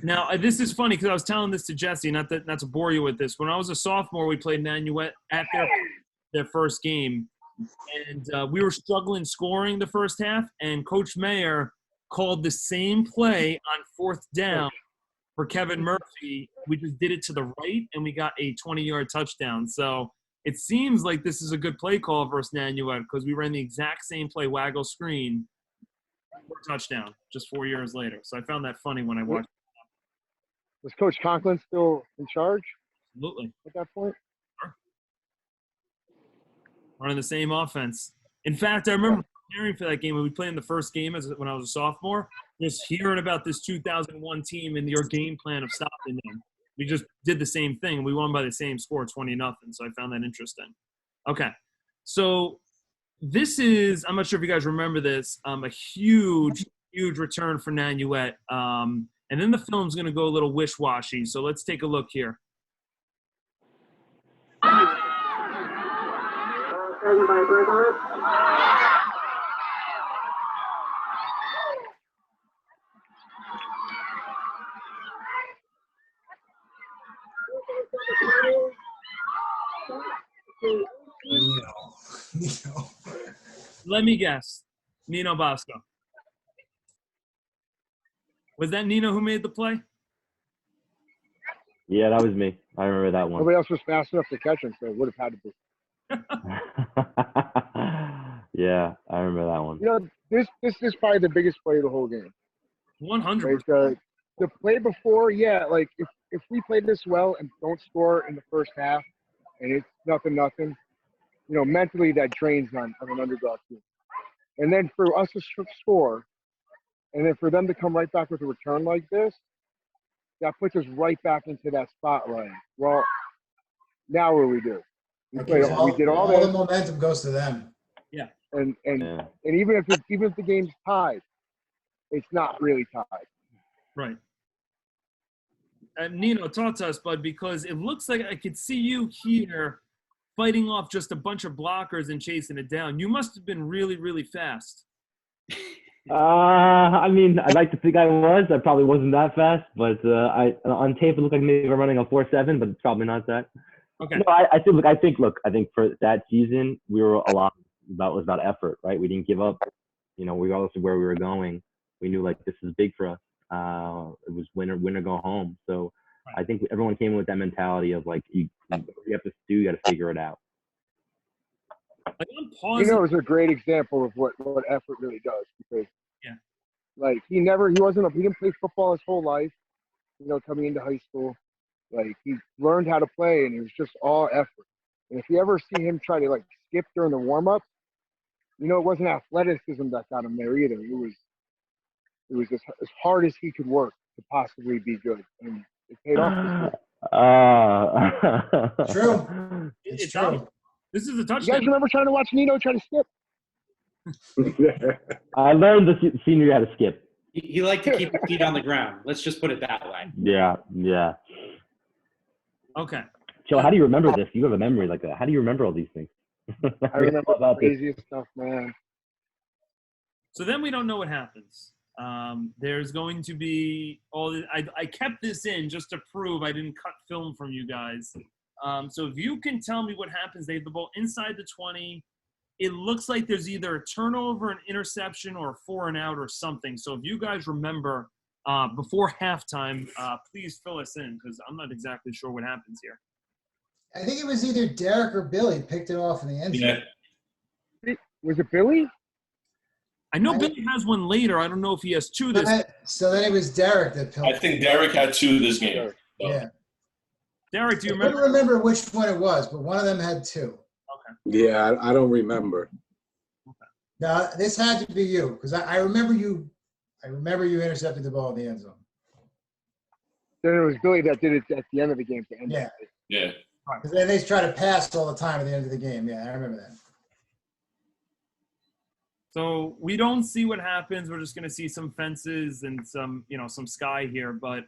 Now, this is funny because I was telling this to Jesse, not to bore you with this. When I was a sophomore, we played Nanuet at their first game. And we were struggling scoring the first half, and Coach Mayer called the same play on 4th down for Kevin Murphy. We just did it to the right, and we got a 20-yard touchdown. So it seems like this is a good play call versus Nanuet because we ran the exact same play, waggle screen, for a touchdown just 4 years later. So I found that funny when I watched. Was Coach Conklin still in charge? Absolutely. At that point? Sure. Running the same offense. In fact, I remember preparing for that game when we played in the first game when I was a sophomore, just hearing about this 2001 team and your game plan of stopping them. We just did the same thing. We won by the same score, 20-0. So I found that interesting. Okay. So this is, I'm not sure if you guys remember this, a huge return for Nanuet. And then the film's going to go a little wish-washy. So let's take a look here. Nino. Let me guess. Nino Bosco. Was that Nino who made the play? Yeah, that was me. I remember that one. Nobody else was fast enough to catch him, so it would have had to be. Yeah, I remember that one. This is probably the biggest play of the whole game. 100%. Like, the play before, like if we play this well and don't score in the first half, and it's nothing, mentally that drains on an underdog team. And then for us to score, and then for them to come right back with a return like this, that puts us right back into that spotlight. Well, Now what do we do? We did all the this, momentum goes to them. Yeah. and even if the game's tied, it's not really tied. Right. Nino, talk to us, bud, because it looks like I could see you here fighting off just a bunch of blockers and chasing it down. You must have been really, really fast. I mean, I'd like to think I was. I probably wasn't that fast, but on tape it looked like maybe I'm running a 4.7, but it's probably not that. Okay. No, I think for that season we were a lot about effort, right? We didn't give up, regardless of where we were going. We knew like this is big for us. It was win or go home. So right. I think everyone came in with that mentality of like you have to do, you got to figure it out. It was a great example of what effort really does, because like he didn't play football his whole life, coming into high school. Like he learned how to play, and it was just all effort. And if you ever see him try to like skip during the warm-ups, it wasn't athleticism that got him there either. It was just as hard as he could work to possibly be good, and it paid off. True. It's true. This is a touchdown. You guys remember trying to watch Nino try to skip? I learned the senior how to skip. He liked to keep his feet on the ground. Let's just put it that way. Yeah. Okay. Joe, how do you remember this? You have a memory like that. How do you remember all these things? I remember the craziest stuff, man. So then we don't know what happens. There's going to be I kept this in just to prove I didn't cut film from you guys. So if you can tell me what happens, they have the ball inside the 20. It looks like there's either a turnover, an interception, or a 4 and out or something. So if you guys remember before halftime, please fill us in, because I'm not exactly sure what happens here. I think it was either Derek or Billy picked it off in the end zone. Yeah. Was it Billy? I know Billy has one later. I don't know if he has two this. So then it was Derek that I think Derek had 2 this game. So. Yeah. Derek, do you remember? I don't remember which one it was, but one of them had 2. Okay. Yeah, I don't remember. Okay. Now this had to be you, because I remember you. I remember you intercepted the ball in the end zone. Then it was Billy that did it at the end of the game to end it. Yeah. Because then they try to pass all the time at the end of the game. Yeah, I remember that. So we don't see what happens. We're just going to see some fences and some sky here. But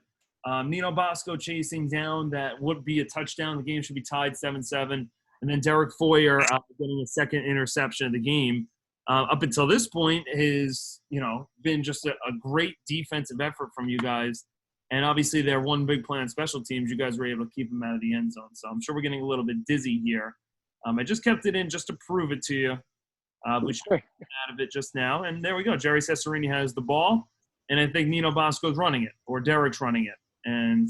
Nino Bosco chasing down that would be a touchdown. The game should be tied 7-7. And then Derek Feuer getting a second interception of the game. Up until this point has, been just a great defensive effort from you guys. And obviously their one big play on special teams, you guys were able to keep them out of the end zone. So I'm sure we're getting a little bit dizzy here. I just kept it in just to prove it to you. We should get out of it just now. And there we go. Jerry Cesarini has the ball. And I think Nino Bosco's running it, or Derek's running it. And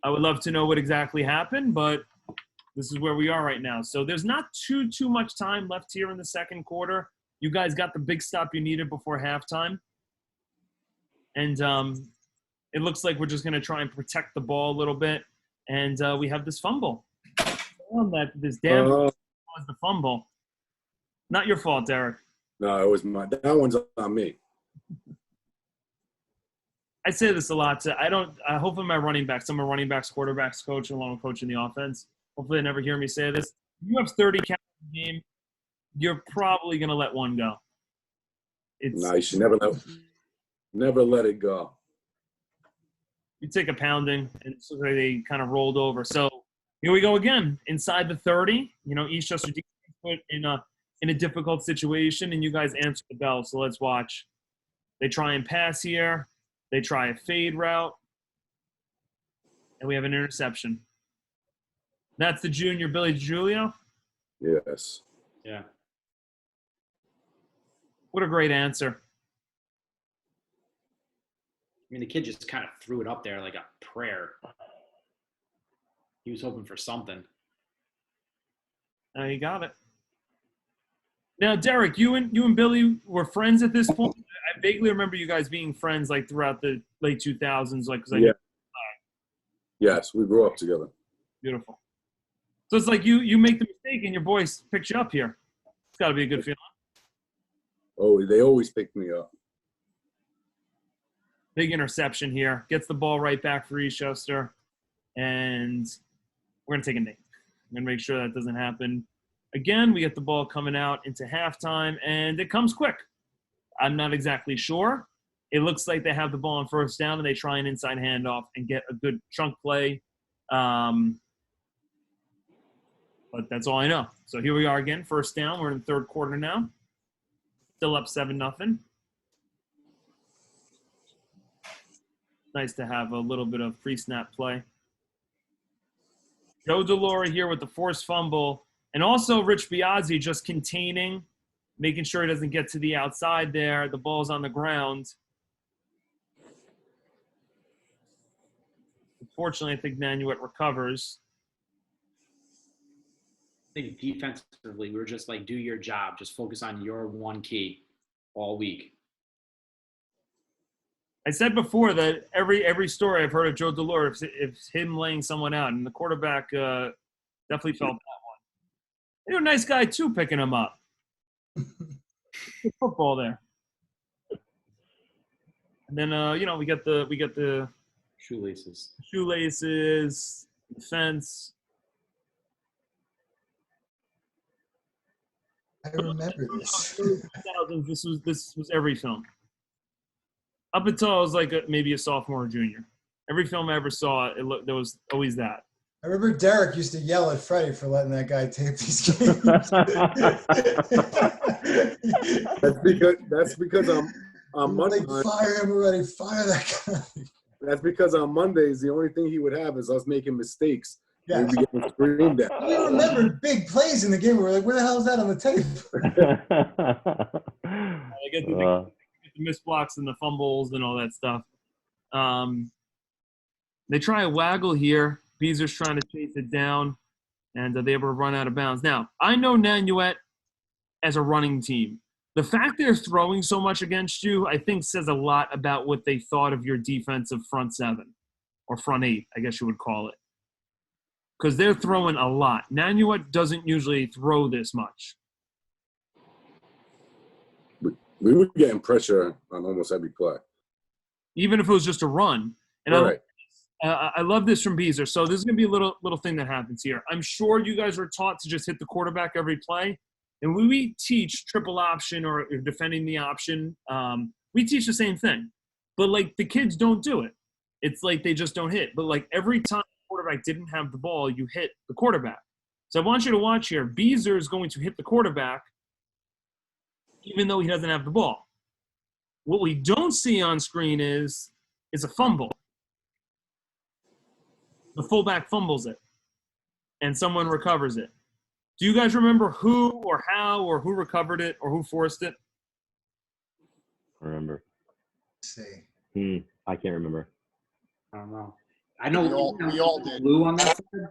I would love to know what exactly happened, but this is where we are right now. So there's not too much time left here in the second quarter. You guys got the big stop you needed before halftime. And it looks like we're just going to try and protect the ball a little bit. And we have this fumble. This damn was the fumble. Not your fault, Derek. No, it was that one's on me. I say this a lot. Hopefully my running backs, I'm a running backs, quarterbacks coach, along with coaching the offense. Hopefully they never hear me say this. If you have 30 catches in the game, you're probably going to let one go. No, you should never let it go. You take a pounding, and it's like they kind of rolled over. So here we go again. Inside the 30, Eastchester put in a difficult situation, and you guys answer the bell. So let's watch. They try and pass here. They try a fade route. And we have an interception. That's the junior, Billy DiGiulio? Yes. Yeah. What a great answer. I mean, the kid just kind of threw it up there like a prayer. He was hoping for something. You got it. Now, Derek, you and Billy were friends at this point. I vaguely remember you guys being friends like throughout the late 2000s. Yes, we grew up together. Beautiful. So it's like you make the mistake and your boys picked you up here. It's got to be a good feeling. Oh, they always pick me up. Big interception here. Gets the ball right back for Eastchester. And we're going to take a knee. I'm going to make sure that doesn't happen. Again, we get the ball coming out into halftime, and it comes quick. I'm not exactly sure. It looks like they have the ball on first down, and they try an inside handoff and get a good chunk play. But that's all I know. So here we are again, first down. We're in the third quarter now. Still up 7-0. Nice to have a little bit of pre-snap play. Joe Delaura here with the forced fumble. And also Rich Biagi just containing, making sure he doesn't get to the outside there. The ball's on the ground. Unfortunately, I think Nanuet recovers. I think defensively, we were just like, do your job. Just focus on your one key all week. I said before that every story I've heard of Joe Delaura, it's him laying someone out, and the quarterback definitely felt that one. You're a nice guy too, picking him up. Good football there. And then we get the Shoelaces, the fence. I remember this. This was every film. Up until I was like maybe a sophomore or junior. Every film I ever saw, there was always that. I remember Derek used to yell at Freddie for letting that guy tape these games. that's because on Monday. Like, fire him already. Fire that guy. That's because on Mondays the only thing he would have is us making mistakes. Yeah. We'd be getting screamed at. We remember big plays in the game. We were like, where the hell is that on the tape? I get the missed blocks and the fumbles and all that stuff. They try a waggle here. Beezer's trying to chase it down, and they're able to run out of bounds. Now, I know Nanuet as a running team. The fact they're throwing so much against you, I think, says a lot about what they thought of your defensive front seven, or front eight, I guess you would call it. Because they're throwing a lot. Nanuet doesn't usually throw this much. We were getting pressure on almost every play. Even if it was just a run. And right. I love this from Beezer. So this is going to be a little thing that happens here. I'm sure you guys were taught to just hit the quarterback every play. And when we teach triple option or defending the option, we teach the same thing. But, like, the kids don't do it. It's like they just don't hit. But, like, every time the quarterback didn't have the ball, you hit the quarterback. So I want you to watch here. Beezer is going to hit the quarterback even though he doesn't have the ball. What we don't see on screen is a fumble. The fullback fumbles it, and someone recovers it. Do you guys remember who or how or who recovered it or who forced it? Remember. Let's see. I can't remember. I don't know. I know we all did. Blue on that side.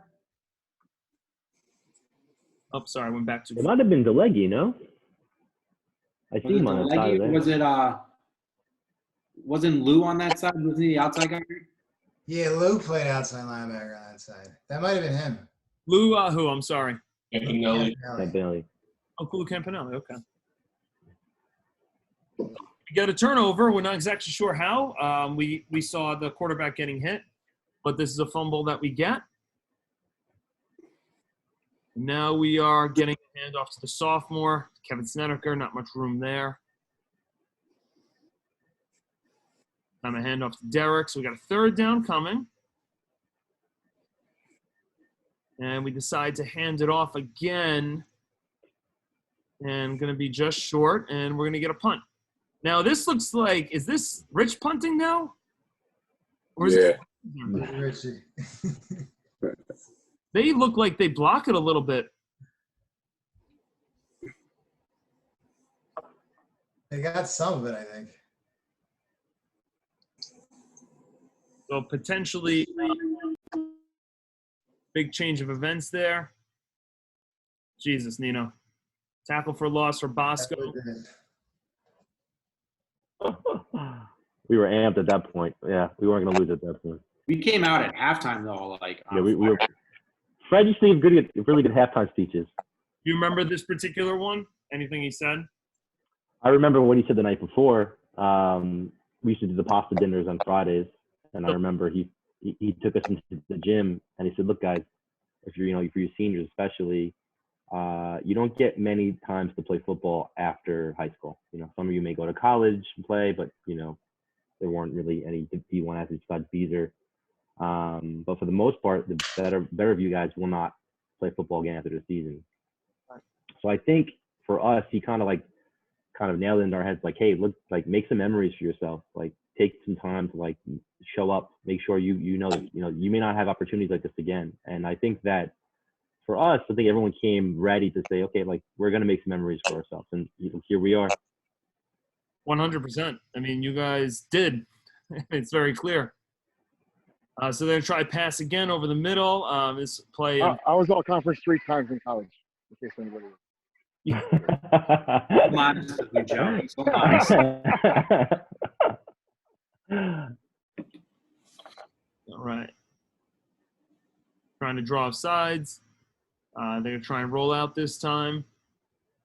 Oh, sorry, I went back to. It might have been Dilegge, no? I see him on that side there. Was it wasn't Lou on that side? Was he the outside guy? Yeah, Lou played outside linebacker on that side. That might have been him. Lou, who? I'm sorry. Campanelli. Campanelli. Oh, cool, Campanelli. Okay. We got a turnover. We're not exactly sure how. We saw the quarterback getting hit, but this is a fumble that we get. Now we are getting a handoff to the sophomore, Kevin Snedeker. Not much room there. Time a handoff to Derek. So we got a third down coming. And we decide to hand it off again. And going to be just short. And we're going to get a punt. Now this looks like, is this Rich punting now? Or is it Richie. They look like they block it a little bit. They got some of it, I think. So potentially big change of events there. Jesus, Nino. Tackle for loss for Bosco. We were amped at that point. Yeah, we weren't going to lose at that point. We came out at halftime though, like yeah, we were. Fred used to give really good halftime speeches. Do you remember this particular one? Anything he said? I remember what he said the night before. We used to do the pasta dinners on Fridays, and I remember he took us into the gym and he said, "Look, guys, if you're, for your seniors especially, you don't get many times to play football after high school. Some of you may go to college and play, but there weren't really any D1 athletes besides Beezer. But for the most part, the better of you guys will not play football again after the season. So I think for us, he kind of nailed it in our heads, like, hey, look, like, make some memories for yourself. Like, take some time to, like, show up, make sure you know that, you may not have opportunities like this again. And I think that for us, I think everyone came ready to say, okay, like, we're going to make some memories for ourselves. And here we are. 100%. I mean, you guys did. It's very clear. So they're going to try pass again over the middle. This play. I was all conference 3 times in college, in case anybody was. Modest of you, Joe. So modest. All right. Trying to draw off sides. They're going to try and roll out this time.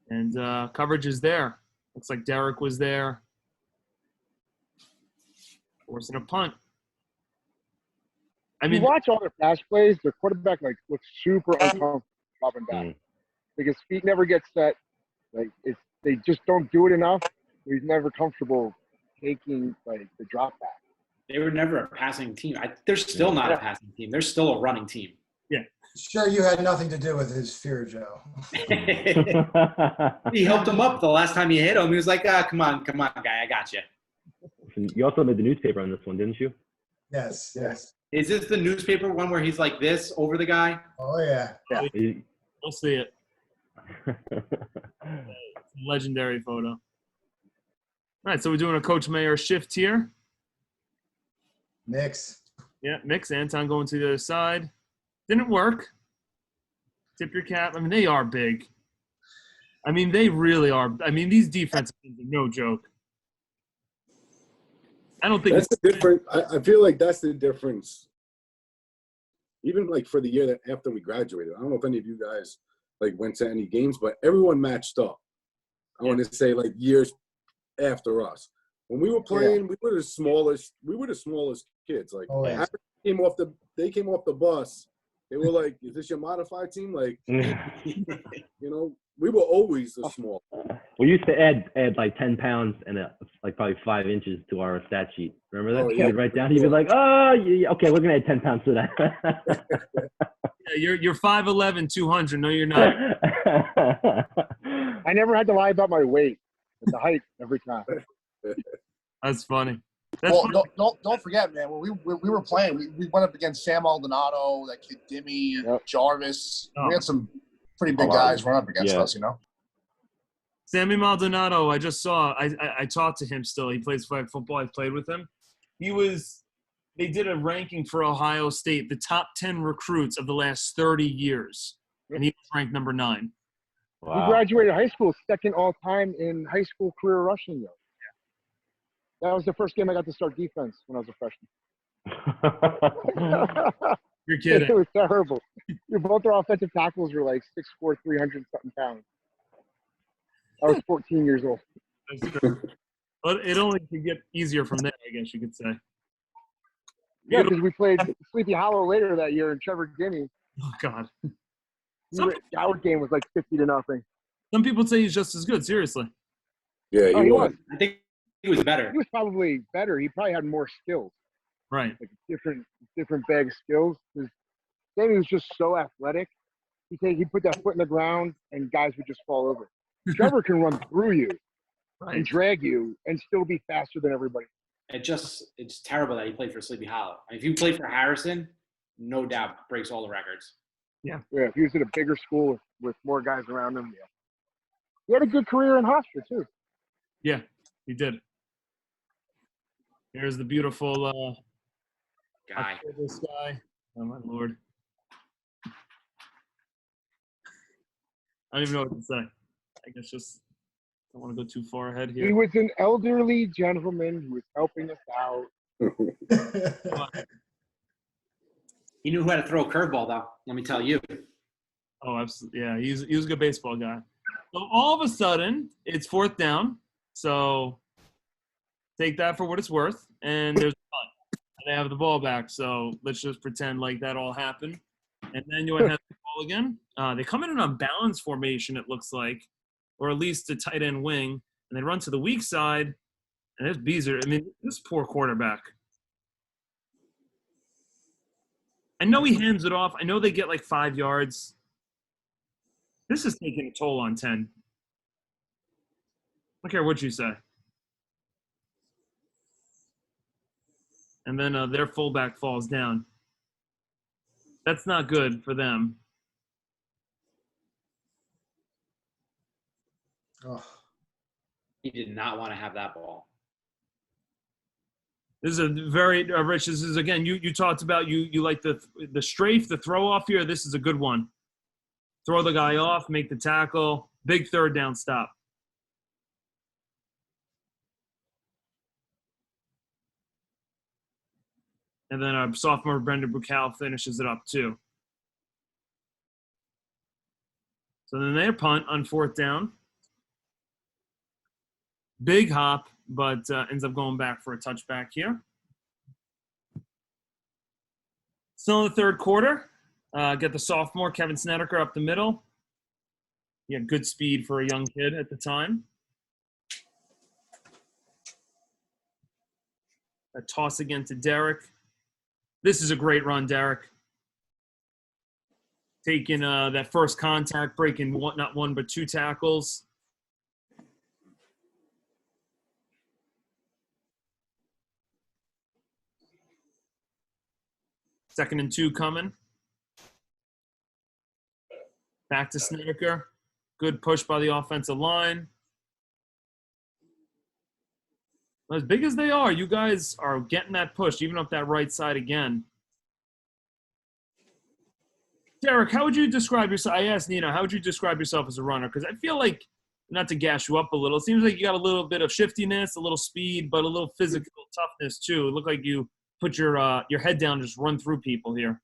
And coverage is there. Looks like Derek was there. Forcing a punt. I mean, you watch all their pass plays, their quarterback looks super uncomfortable dropping back. His feet never get set. They just don't do it enough. He's never comfortable taking the drop back. They were never a passing team. They're still not a passing team. They're still a running team. Yeah. Sure, you had nothing to do with his fear, Joe. He helped him up the last time he hit him. He was like, come on, guy, I got you. You also made the newspaper on this one, didn't you? Yes. Is this the newspaper one where he's like this over the guy? Oh, yeah. We'll see it. Legendary photo. All right, so we're doing a Coach Mayer shift here. Mix. Yeah, mix. Anton going to the other side. Didn't work. Tip your cap. I mean, they are big. I mean, they really are. I mean, these defensive teams are no joke. I don't think that's the difference. I feel like that's the difference. Even for the year that after we graduated, I don't know if any of you guys went to any games, but everyone matched up. I want to say years after us. When we were playing, we were the smallest. We were the smallest kids. After they came off the bus, they were like, "Is this your modified team?" We were always the small. We used to add 10 pounds and probably 5 inches to our stat sheet. Remember that? You'd write down. You'd be like, "Oh, yeah, okay, we're gonna add 10 pounds to that." Yeah, you're 5'11", 200. No, you're not. I never had to lie about my weight. The height every time. That's funny. Don't forget, man. When we were playing, we went up against Sam Aldonado, that kid Dimmy, Jarvis. We had some pretty big guys run up against us, Sammy Maldonado, I just saw. I talked to him still. He plays flag football. I played with him. They did a ranking for Ohio State, the top 10 recruits of the last 30 years, and he was ranked number 9. Wow. He graduated high school second all time in high school career rushing yards. That was the first game I got to start defense when I was a freshman. You're kidding. It was terrible. Both our offensive tackles were 6'4", 300-something pounds. I was 14 years old. That's true. But it only could get easier from there, I guess you could say. Yeah, because we played Sleepy Hollow later that year, and Trevor Gimme. Oh, God. Our game was 50-0. Some people say he's just as good, seriously. Yeah, he was. I think he was better. He was probably better. He probably had more skills. Right. Different bag of skills. Gimme was just so athletic. He put that foot in the ground, and guys would just fall over. Trevor can run through you and drag you and still be faster than everybody. It's terrible that he played for Sleepy Hollow. If you played for Harrison, no doubt breaks all the records. Yeah. If he was at a bigger school with more guys around him, he had a good career in Hofstra too. Yeah, he did. Here's the beautiful guy. This guy. Oh my Lord. I don't even know what to say. I guess just don't want to go too far ahead here. He was an elderly gentleman who was helping us out. He knew how to throw a curveball, though. Let me tell you. Oh, absolutely. Yeah, he was a good baseball guy. So all of a sudden, it's 4th down. So take that for what it's worth. And there's a punt. And they have the ball back. So let's just pretend like that all happened. And Nanuet has the ball again. They come in an unbalanced formation, it looks like, or at least a tight end wing, and they run to the weak side. And there's Beezer. I mean, this poor quarterback. I know he hands it off. I know they get like 5 yards. This is taking a toll on 10. I don't care what you say. And then their fullback falls down. That's not good for them. Oh. He did not want to have that ball. This is a very Rich. This is again. You talked about you like the strafe, the throw off here. This is a good one. Throw the guy off, make the tackle. Big third down stop. And then our sophomore Brendan Bucal finishes it up too. So then they punt on 4th down. Big hop, but ends up going back for a touchback here. Still in the third quarter. Get the sophomore, Kevin Snedeker, up the middle. He had good speed for a young kid at the time. A toss again to Derek. This is a great run, Derek. Taking that first contact, breaking not one but 2 tackles. Second and 2 coming. Back to Snedeker. Good push by the offensive line. As big as they are, you guys are getting that push, even up that right side again. Derek, how would you describe yourself? I asked Nino, how would you describe yourself as a runner? Because I feel like, not to gas you up a little, it seems like you got a little bit of shiftiness, a little speed, but a little physical toughness too. It looked like you put your head down and just run through people here.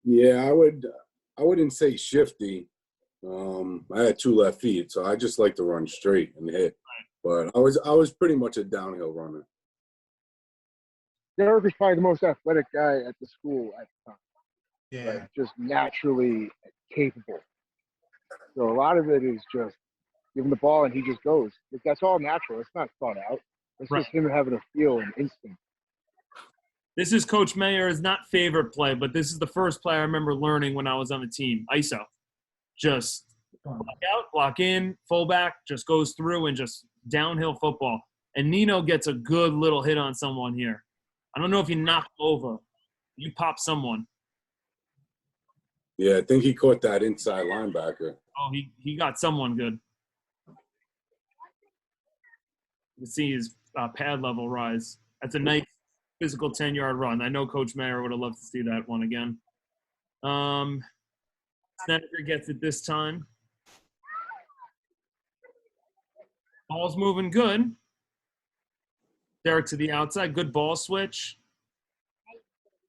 Yeah, I wouldn't say shifty. I had 2 left feet, so I just like to run straight and hit. But I was pretty much a downhill runner. Derek was probably the most athletic guy at the school at the time. Yeah. Like, just naturally capable. So a lot of it is just give him the ball and he just goes. That's all natural. It's not thought out. It's just him having a feel and instinct. This is Coach Mayer's not favorite play, but this is the first play I remember learning when I was on the team. ISO. Just block out, block in, fullback, just goes through and just downhill football. And Nino gets a good little hit on someone here. I don't know if he knocked over. You pop someone. Yeah, I think he caught that inside linebacker. Oh, he got someone good. You can see his pad level rise. That's a nice physical 10-yard run. I know Coach Mayer would have loved to see that one again. Snedeker gets it this time. Ball's moving good. Derek to the outside. Good ball switch.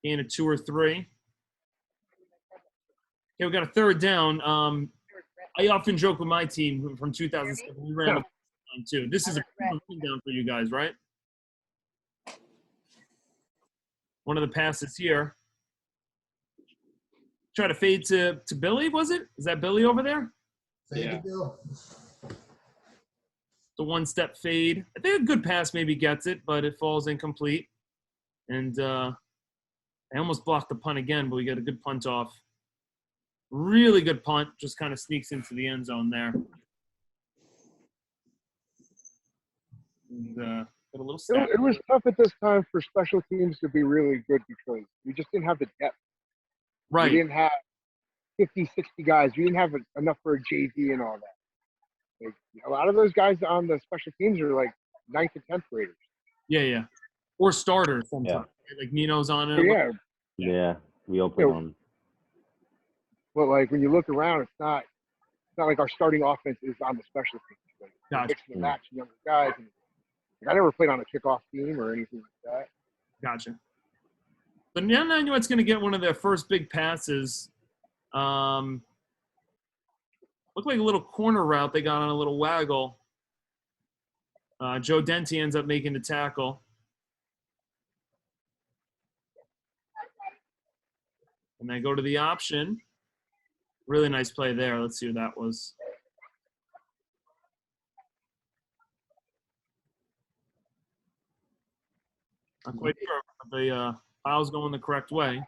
Gain of 2 or 3. Okay, we got a third down. I often joke with my team from 2007. We ran a on too. This is a down for you guys, right? One of the passes here. Try to fade to Billy, was it? Is that Billy over there? Fade to Bill. The one-step fade. I think a good pass maybe gets it, but it falls incomplete. And I almost blocked the punt again, but we got a good punt off. Really good punt. Just kind of sneaks into the end zone there. And got a little stat. It was tough at this time for special teams to be really good because we just didn't have the depth. Right. We didn't have 50, 60 guys. We didn't have enough for a JV and all that. Like, a lot of those guys on the special teams are like 9th and 10th graders. Yeah. Or starters sometimes. Yeah. Right? Like Nino's on it. Yeah, we open on. But like when you look around, it's not like our starting offense is on the special teams. Like, Gotcha. mixing and matching younger guys. And, like, I never played on a kickoff team or anything like that. Gotcha. So now Nanuet's going to get one of their first big passes. Looked like a little corner route they got on a little waggle. Joe Denti ends up making the tackle. And then go to the option. Really nice play there. Let's see who that was. Not quite sure, but the file's going the correct way.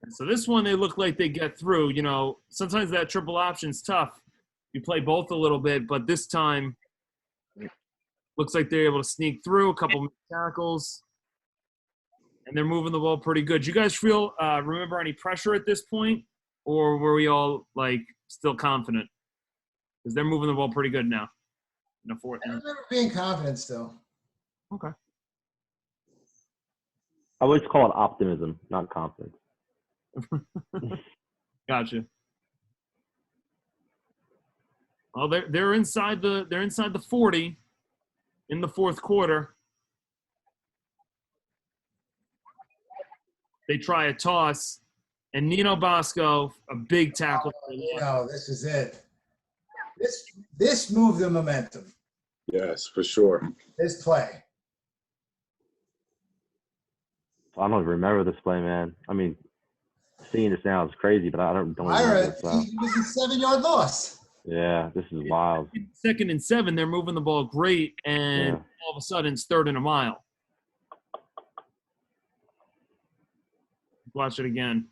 And so this one, they look like they get through. You know, sometimes that triple option's tough. You play both a little bit, but this time, looks like they're able to sneak through a couple tackles. And they're moving the ball pretty good. You guys feel, remember any pressure at this point? Or were we all, like, still confident? Because they're moving the ball pretty good now. In the fourth. I remember being confident still. Okay. I would call it optimism, not confidence. Gotcha. Well, they're inside the 40 in the fourth quarter. They try a toss, and Nino Bosco, a big tackle. Nino, this is it. This moved the momentum. Yes, for sure. This play. I don't even remember this play, man. I mean, seeing this now is crazy, but I don't remember Ira, this. it was a 7-yard loss. Yeah, this is wild. 2nd and 7, they're moving the ball great, and all of a sudden it's 3rd and a mile. Watch it again.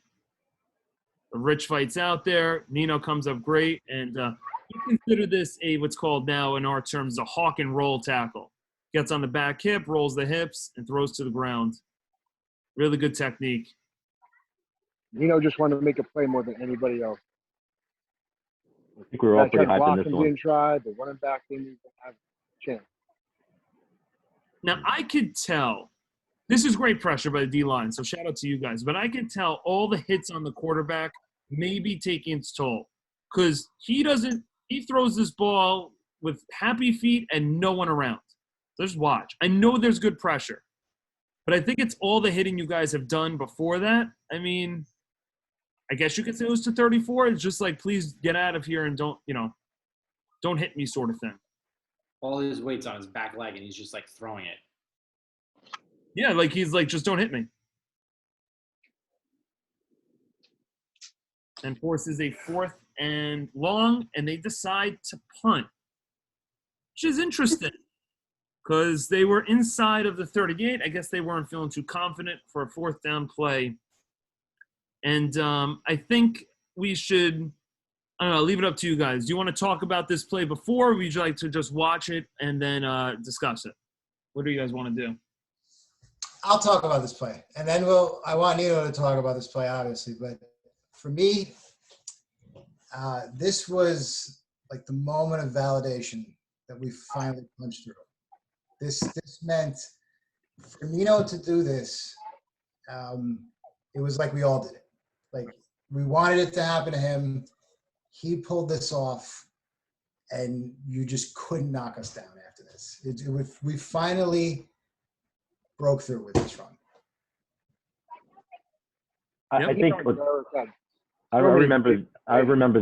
The Rich fights out there. Nino comes up great, and you consider this what's called now in our terms a hawk and roll tackle. Gets on the back hip, rolls the hips, and throws to the ground. Really good technique. Nino just wanted to make a play more than anybody else. I think we were all pretty hyped on this blocking one. didn't try. The running back didn't even have a chance. Now, I could tell – this is great pressure by the D-line, so shout out to you guys. But I could tell all the hits on the quarterback may be taking its toll because he throws this ball with happy feet and no one around. Just watch. I know there's good pressure, but I think it's all the hitting you guys have done before that. I mean, I guess you could say it was to 34. It's just like, please get out of here and don't hit me sort of thing. All his weight's on his back leg, and he's just, like, throwing it. Yeah, like he's like, just don't hit me. And forces a 4th and long, and they decide to punt, which is interesting because they were inside of the 38. I guess they weren't feeling too confident for a 4th down play. And I think we should, I don't know, leave it up to you guys. Do you want to talk about this play before, or would you like to just watch it and then discuss it? What do you guys want to do? I'll talk about this play, and then I want Nino to talk about this play, obviously. But for me, this was like the moment of validation that we finally punched through. This meant for Nino to do this. It was like we all did it. Like we wanted it to happen to him. He pulled this off, and you just couldn't knock us down after this. We finally broke through with this run. I think I remember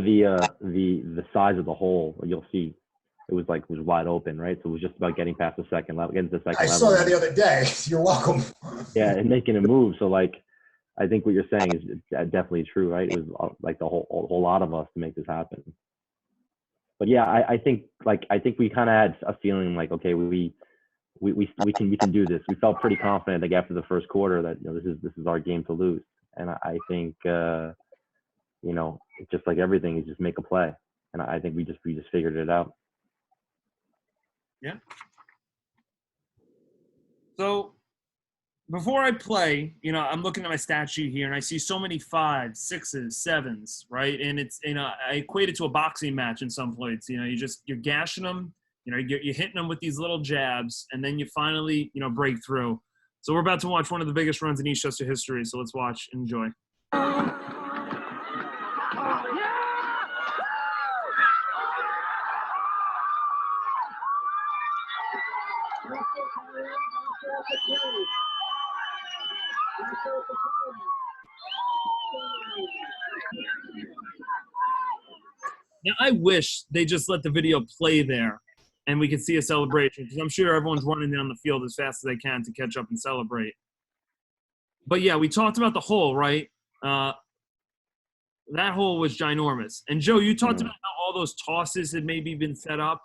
the size of the hole. You'll see it was wide open, right? So it was just about getting past the second level, getting to the second I level. saw that the other day. You're welcome. Yeah, and making a move. So like, I think what you're saying is definitely true, right? It was like the whole lot of us to make this happen. But yeah, I think we kind of had a feeling like, okay, we can do this. We felt pretty confident like after the first quarter that this is our game to lose. And I think just like everything is just make a play. And I think we just figured it out. Yeah. So before I play, I'm looking at my stat sheet here and I see so many 5s, 6s, 7s, right? And it's I equate it to a boxing match in some plates. You're gashing them. You're hitting them with these little jabs, and then you finally, break through. So we're about to watch one of the biggest runs in Eastchester history. So let's watch. Enjoy. Now, I wish they just let the video play there and we could see a celebration because I'm sure everyone's running down the field as fast as they can to catch up and celebrate. But yeah, we talked about the hole, right? That hole was ginormous. And Joe, you talked about how all those tosses had maybe been set up,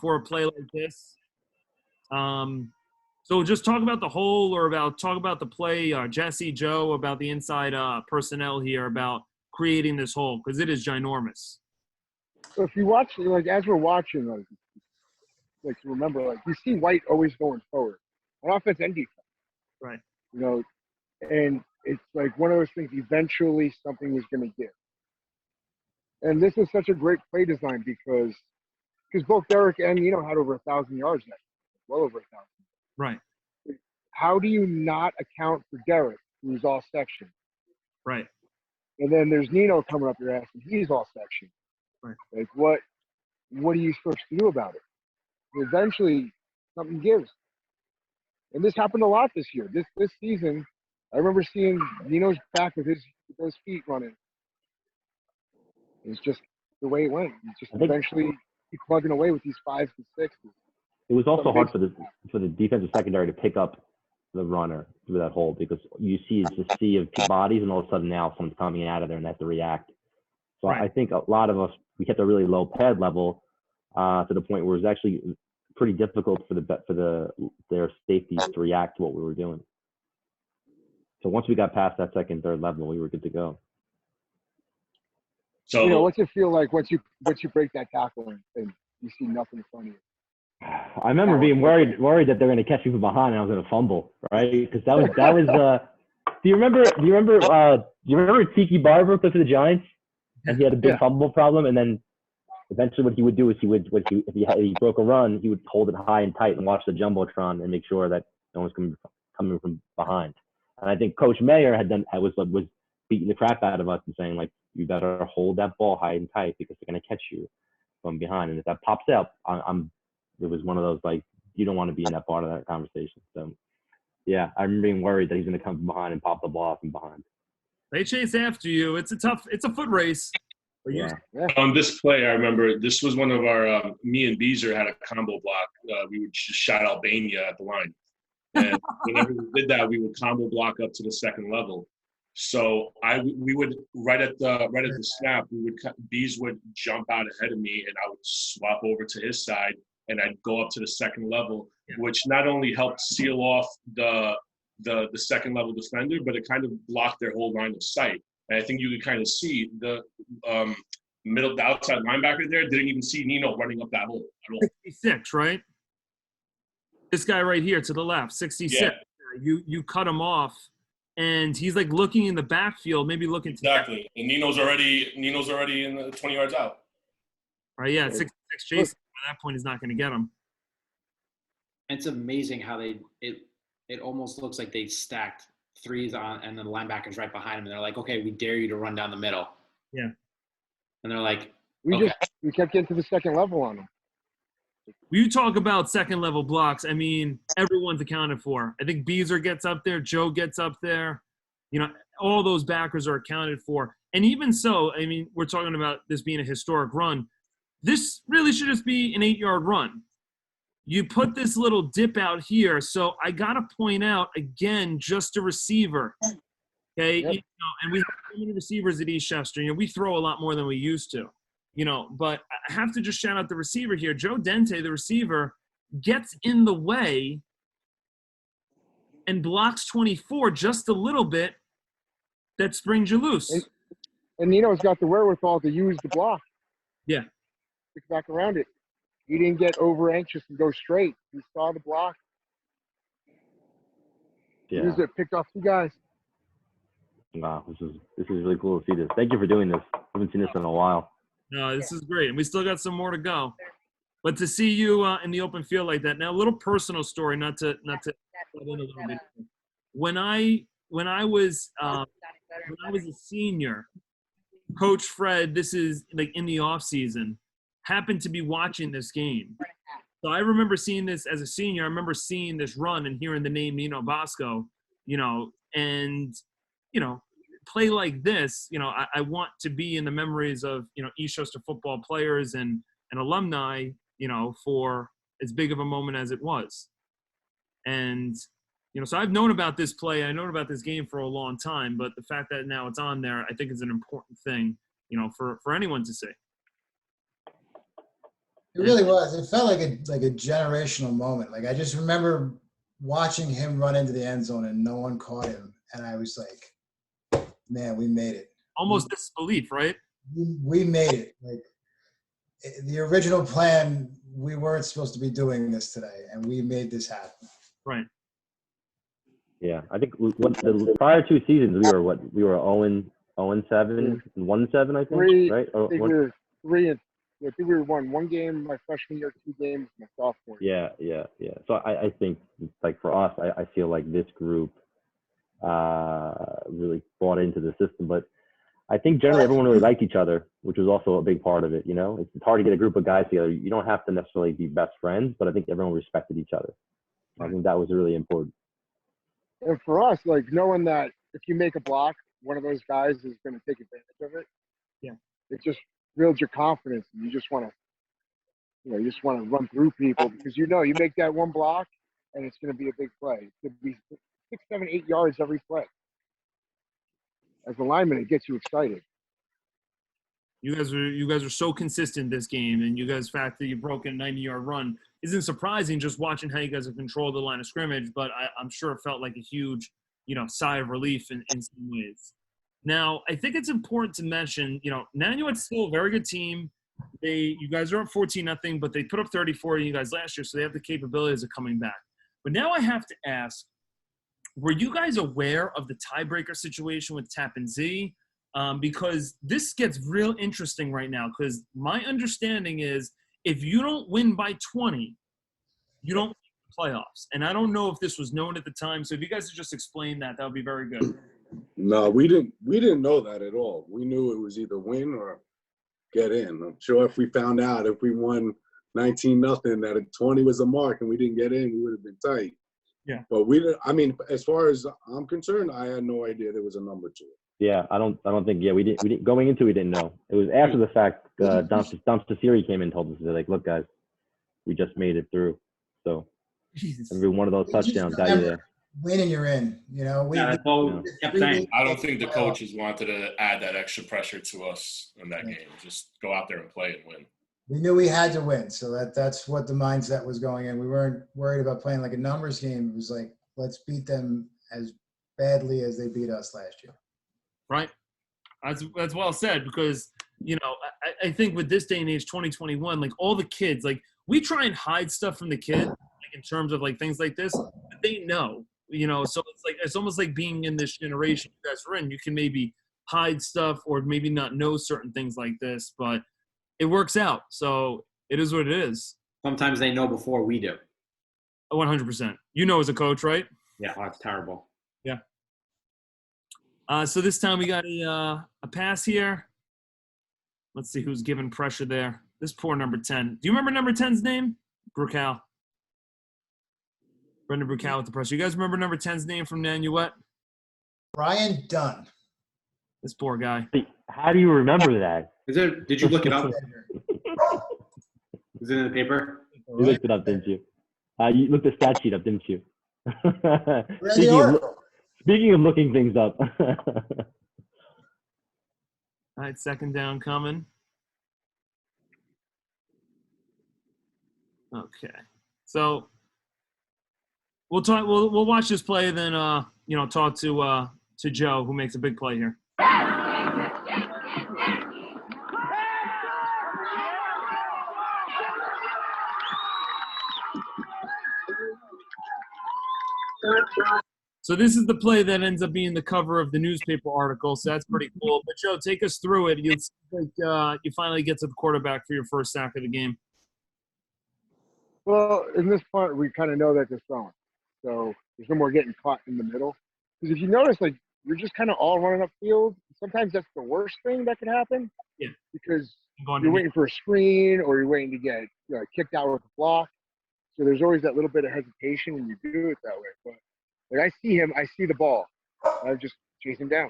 for a play like this. So just talk about the hole, or talk about the play, Jesse, Joe, about the inside personnel here, about creating this hole, because it is ginormous. So if you watch, as we're watching, remember, you see White always going forward on offense and defense. Right. And it's one of those things, eventually something is going to give. And this is such a great play design because both Derek and Nino had over 1,000 yards now, well over 1,000. Right. How do you not account for Derek, who's all section? Right. And then there's Nino coming up your ass, and he's all section. Right. What are you supposed to do about it? Eventually, something gives. And this happened a lot this year. This season, I remember seeing Nino's back with those feet running. It's just the way it went. He just eventually keep plugging away with these 5s and 6s. It was also hard for the defensive secondary to pick up the runner through that hole, because you see it's a sea of bodies, and all of a sudden now someone's coming out of there and they have to react. So I think a lot of us, we kept a really low pad level to the point where it was actually pretty difficult for their safeties to react to what we were doing. So once we got past that second, third level, we were good to go. So what's it feel like once you break that tackle and you see nothing in front of you? I remember being worried that they're going to catch me from behind and I was going to fumble, right? Because that was. Do you remember Tiki Barber played for the Giants, and he had a big fumble problem, and then eventually what he would do is if he broke a run, he would hold it high and tight and watch the jumbotron and make sure that no one's coming from behind. And I think Coach Mayer was beating the crap out of us and saying, you better hold that ball high and tight because they're going to catch you from behind. And if that pops up, it was one of those, you don't want to be in that part of that conversation. So, yeah, I remember being worried that he's going to come from behind and pop the ball from behind. They chase after you. It's a foot race. Yeah. On this play, I remember this was one of our, me and Beezer had a combo block. We would just shot Albania at the line. And whenever we did that, we would combo block up to the second level. So we would right at the snap, Bees would jump out ahead of me, and I would swap over to his side, and I'd go up to the second level, which not only helped seal off the second level defender, but it kind of blocked their whole line of sight. And I think you could kind of see the outside linebacker there didn't even see Nino running up that hole at all. 66, right? This guy right here to the left, 66. Yeah. You cut him off. And he's looking in the backfield, maybe looking. Exactly. And Nino's already in the 20 yards out. Right, yeah, 66 Jason. At that point, he's not going to get him. It's amazing how it almost looks like they stacked 3s on, and then the linebackers right behind him. And they're like, okay, we dare you to run down the middle. Yeah. And they're like, we kept getting to the second level on them. You talk about second level blocks. I mean, everyone's accounted for. I think Beezer gets up there. Joe gets up there. All those backers are accounted for. And even so, I mean, we're talking about this being a historic run. This really should just be an 8-yard run. You put this little dip out here. So I got to point out, again, just a receiver. Okay. Yep. And we have so many receivers at Eastchester. We throw a lot more than we used to. But I have to just shout out the receiver here. Joe Dente, the receiver, gets in the way and blocks 24 just a little bit. That springs you loose. And Nino's got the wherewithal to use the block. Yeah. Pick back around it. He didn't get over anxious and go straight. He saw the block. Yeah. Used it, picked off 2 guys. Wow, this is really cool to see this. Thank you for doing this. I haven't seen this in a while. No, this is great. And we still got some more to go. But to see you in the open field like that. Now, a little personal story, not to in a little bit. When I was a senior, Coach Fred, this is in the off season, happened to be watching this game. So I remember seeing this as a senior. I remember seeing this run and hearing the name Nino Bosco, and play like this, I want to be in the memories of, Eastchester football players and alumni, for as big of a moment as it was. And So I've known about this play. I known about this game for a long time, but the fact that now it's on there, I think is an important thing, for anyone to see. It really was. It felt like a generational moment. Like, I just remember watching him run into the end zone and no one caught him. And I was like, man, we made it. Almost disbelief, right? We made it. Like, the original plan, we weren't supposed to be doing this today, and we made this happen. Right. Yeah, I think the prior 2 seasons we were 0-7 and 1-7, I think, right? I think we were 3 and I think we won 1 game my freshman year, 2 games my sophomore year. Yeah. So I think, like, for us, I feel like this group really bought into the system. But I think generally everyone really liked each other, which was also a big part of it. It's hard to get a group of guys together. You don't have to necessarily be best friends, but I think everyone respected each other. I think that was really important. And for us, like, knowing that if you make a block, one of those guys is going to take advantage of it. Yeah. It just builds your confidence, and you just want to, run through people because you make that one block, and it's going to be a big play. It's going to be 6, 7, 8 yards every play. As a lineman, it gets you excited. You guys are so consistent this game, and the fact that you broke a 90-yard run isn't surprising just watching how you guys have controlled the line of scrimmage, but I'm sure it felt like a huge, sigh of relief in some ways. Now, I think it's important to mention, Nanuet's still a very good team. You guys are up 14-0, but they put up 34 on you guys last year, so they have the capabilities of coming back. But now I have to ask, were you guys aware of the tiebreaker situation with Tap and Z? Because this gets real interesting right now, because my understanding is if you don't win by 20, you don't make the playoffs. And I don't know if this was known at the time, so if you guys could just explain that would be very good. No, we didn't know that at all. We knew it was either win or get in. I'm sure if we found out if we won 19-0 that 20 was a mark and we didn't get in, we would have been tight. Yeah. But we didn't. I mean, as far as I'm concerned, I had no idea there was a number to it. Yeah, I don't think. Yeah, we didn't going into. We didn't know. It was after the fact. Dom Stasiri came in and told us, they're like, "Look, guys, we just made it through." So every one of those touchdowns got you there. Win and you're in. That's all we kept saying. I don't think the coaches wanted to add that extra pressure to us in that game. Just go out there and play and win. We knew we had to win, so that's what the mindset was going in. We weren't worried about playing like a numbers game. It was like, let's beat them as badly as they beat us last year. Right. That's well said, because, I think with this day and age, 2021, like, all the kids, like, we try and hide stuff from the kids, like, in terms of, like, things like this, but they know, so it's almost like being in this generation you guys are in. You can maybe hide stuff or maybe not know certain things like this, but it works out. So it is what it is. Sometimes they know before we do. 100%. As a coach, right? Yeah, that's terrible. Yeah. So this time we got a pass here. Let's see who's giving pressure there. This poor number 10. Do you remember number 10's name? Brucal. Brendan Brucal with the pressure. You guys remember number 10's name from Nanuet? Brian Dunn. This poor guy. How do you remember that? Did you look it up? Is it in the paper? You looked it up, didn't you? You looked the stat sheet up, didn't you? Speaking of looking things up. All right, second down coming. Okay, so we'll talk. We'll watch this play, then talk to Joe, who makes a big play here. So this is the play that ends up being the cover of the newspaper article, so that's pretty cool. But, Joe, take us through it. It's like you finally get to the quarterback for your first sack of the game. Well, in this part, we kind of know that they're throwing. So there's no more getting caught in the middle. Because if you notice, like, you're just kind of all running upfield. Sometimes that's the worst thing that could happen. Yeah. Because you're waiting for a screen or you're waiting to get kicked out with a block. So there's always that little bit of hesitation when you do it that way. But when I see him, I see the ball. I just chase him down.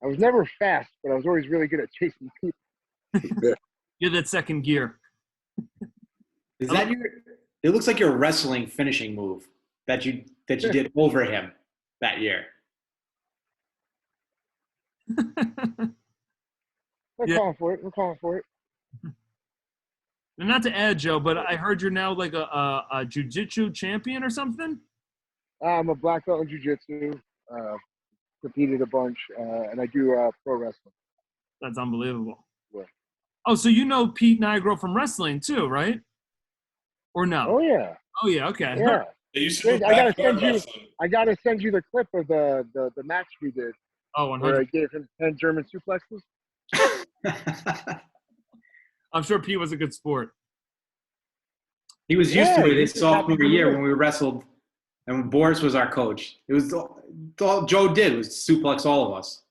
I was never fast, but I was always really good at chasing people. You're that second gear. Is that it looks like your wrestling finishing move. that you did over him that year? We're calling for it. We're calling for it. And not to add, Joe, but I heard you're now like a jiu-jitsu champion or something? I'm a black belt in jiu-jitsu. Competed a bunch, and I do pro wrestling. That's unbelievable. Yeah. Oh, so you know Pete Nigro from wrestling too, right? Or no? Oh yeah. Oh yeah. Okay. Yeah. I gotta send you the clip of the match we did. Oh, 100. Where I gave him 10 German suplexes. I'm sure Pete was a good sport. He was used to it his sophomore year when we wrestled, and when Boris was our coach. It was all Joe did was suplex all of us.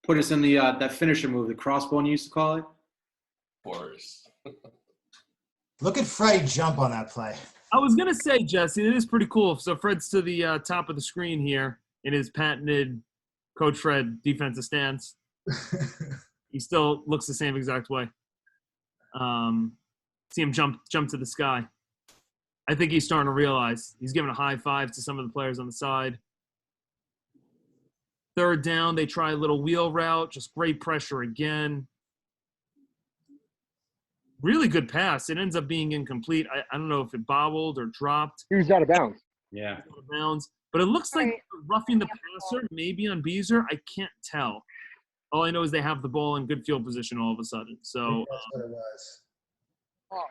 Put us in the that finisher move, the crossbone you used to call it. Boris. Look at Freddie jump on that play. I was gonna say, Jesse, it is pretty cool. So Fred's to the top of the screen here in his patented Coach Fred defensive stance. He still looks the same exact way. See him jump to the sky. I think he's starting to realize. He's giving a high five to some of the players on the side. Third down, they try a little wheel route, just great pressure again. Really good pass. It ends up being incomplete. I don't know if it bobbled or dropped. He was out of bounds. Yeah. Out of bounds. But it looks like roughing the passer, maybe on Beezer. I can't tell. All I know is they have the ball in good field position all of a sudden. So That's what it was. Oh,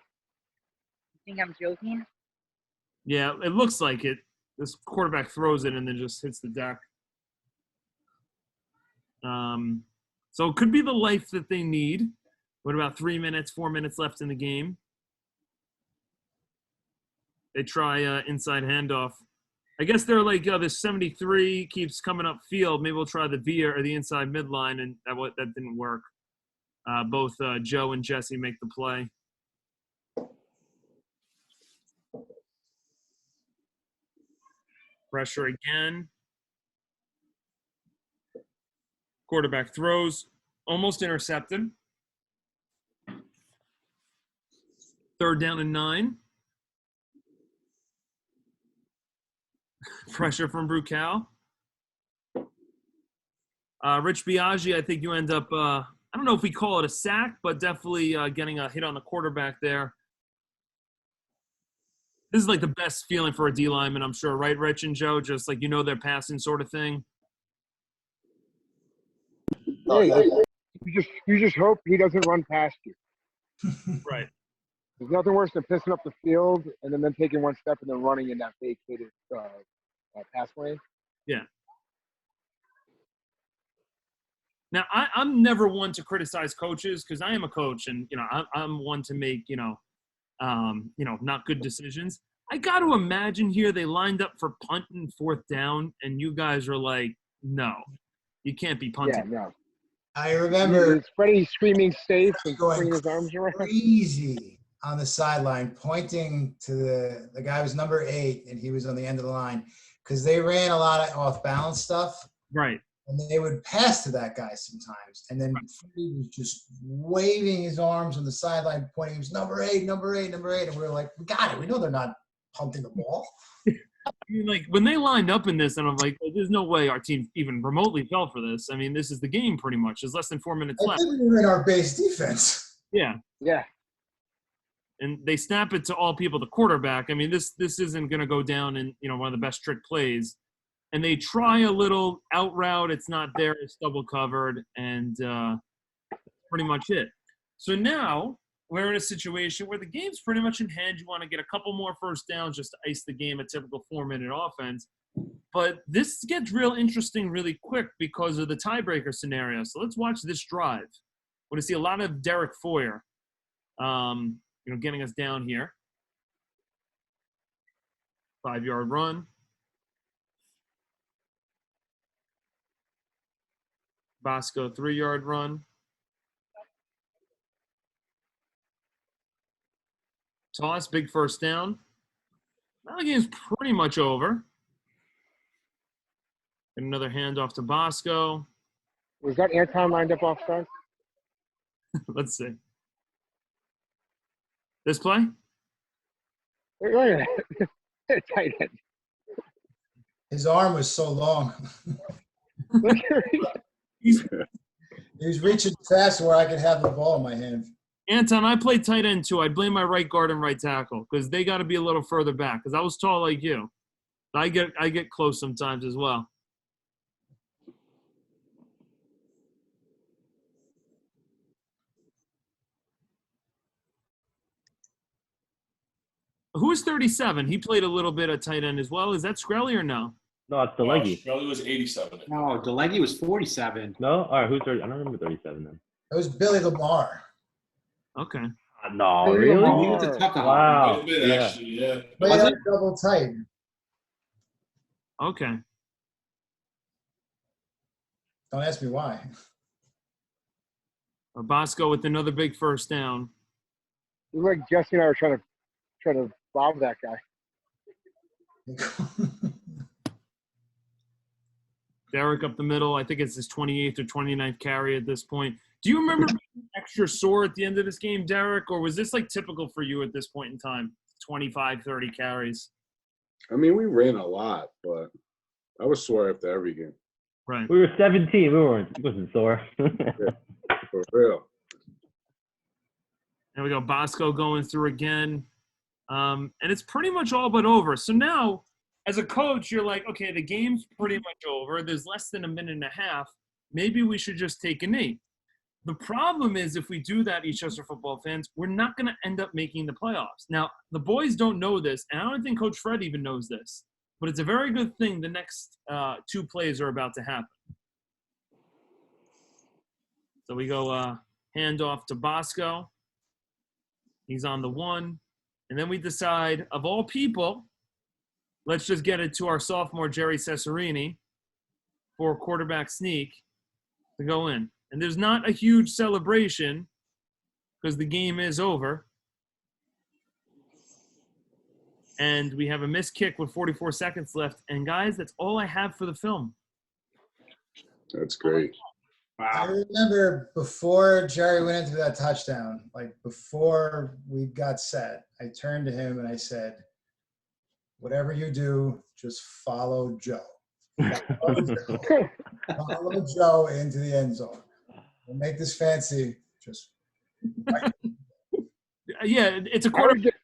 you think I'm joking? yeah, it looks like it. This quarterback throws it and then just hits the deck. So it could be the life that they need. What about 4 minutes left in the game? They try inside handoff. I guess they're like, this 73 keeps coming up field. Maybe we'll try the via or the inside midline, and that didn't work. Both Joe and Jesse make the play. Pressure again. Quarterback throws, almost intercepted. 3rd down and 9. Pressure from Brucal. Rich Biagi, I think you end up, I don't know if we call it a sack, but definitely getting a hit on the quarterback there. This is like the best feeling for a D lineman, I'm sure, right, Rich and Joe? Just like, they're passing sort of thing. Yeah, you just hope he doesn't run past you. Right. There's nothing worse than pissing up the field and then taking one step and then running in that vacated pass lane. Yeah. Now, I'm never one to criticize coaches because I am a coach, and I'm one to make not good decisions. I got to imagine here they lined up for punt and 4th down, and you guys are like, no, you can't be punting. Yeah, no. I remember Freddie screaming safe and swinging his arms around. Crazy on the sideline, pointing to the guy was number 8, and he was on the end of the line because they ran a lot of off-balance stuff. Right. And they would pass to that guy sometimes. And then Freddie was just waving his arms on the sideline, pointing. He was number 8, number 8, number 8. And we were like, we got it. We know they're not punting the ball. Like, when they lined up in this, and I'm like, there's no way our team even remotely fell for this. I mean, this is the game pretty much. There's less than 4 minutes left. I think we were in our base defense. Yeah. Yeah. And they snap it to all people, the quarterback. I mean, this isn't going to go down in, one of the best trick plays. And they try a little out route. It's not there. It's double covered. And pretty much it. So now we're in a situation where the game's pretty much in hand. You want to get a couple more first downs just to ice the game, a typical 4-minute offense. But this gets real interesting really quick because of the tiebreaker scenario. So let's watch this drive. We're going to see a lot of Derek Feuer, getting us down here. 5-yard run. Bosco, 3-yard run. Toss, big first down. Now the game's pretty much over. Get another handoff to Bosco. Was that Anton lined up offside? Let's see. This play? Tight end. His arm was so long. He was reaching fast where I could have the ball in my hand. Anton, I play tight end too. I'd blame my right guard and right tackle because they got to be a little further back because I was tall like you. I get close sometimes as well. Who is 37? He played a little bit of tight end as well. Is that Skrelly or no? No, it's Dilegge. Skrelly was 87. No, Dilegge was 47. No? All right, who's 30? I don't remember 37 then. It was Billy Lamar. Okay. No, Billy really? Lamar. He was a Tucker. Wow. Bit, actually, yeah. But Was yeah, it? double tight. Okay. Don't ask me why. Bosco with another big first down. It was like Jesse and I were trying to rob that guy. Derek up the middle. I think it's his 28th or 29th carry at this point. Do you remember being extra sore at the end of this game, Derek, or was this like typical for you at this point in time? 25, 30 carries. I mean, we ran a lot, but I was sore after every game. Right. We were 17. It wasn't sore. For real. There we go. Bosco going through again. And it's pretty much all but over. So now, as a coach, you're like, okay, the game's pretty much over. There's less than a minute and a half. Maybe we should just take a knee. The problem is if we do that, Eastchester football fans, we're not going to end up making the playoffs. Now, the boys don't know this, and I don't think Coach Fred even knows this, but it's a very good thing the next two plays are about to happen. So we go hand off to Bosco. He's on the 1. And then we decide, of all people, let's just get it to our sophomore, Jerry Cesarini, for a quarterback sneak to go in. And there's not a huge celebration because the game is over. And we have a missed kick with 44 seconds left. And, guys, that's all I have for the film. That's great. I remember before Jerry went into that touchdown, like before we got set, I turned to him and I said, whatever you do, just follow Joe. Follow Joe into the end zone. We'll make this fancy. Just right. Yeah, it's a quarterback.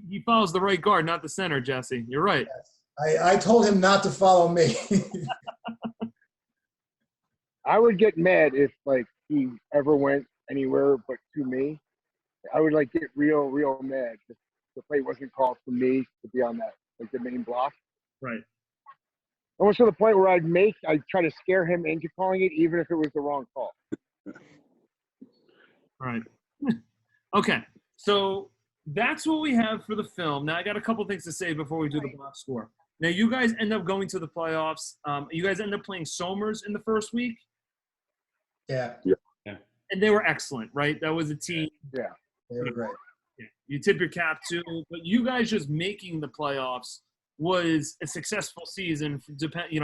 He follows the right guard, not the center, Jesse. You're right. Yes. I told him not to follow me. I would get mad if like he ever went anywhere but to me. I would like get real mad if the play wasn't called for me to be on that, like the main block. Right. Almost to the point where I'd try to scare him into calling it, even if it was the wrong call. Right. Okay. So that's what we have for the film. Now I got a couple things to say before we do the box score. Now you guys end up going to the playoffs. You guys end up playing Somers in the first week. Yeah. And they were excellent, right? That was a team. Yeah. They were great. Yeah. You tip your cap to, but you guys just making the playoffs was a successful season,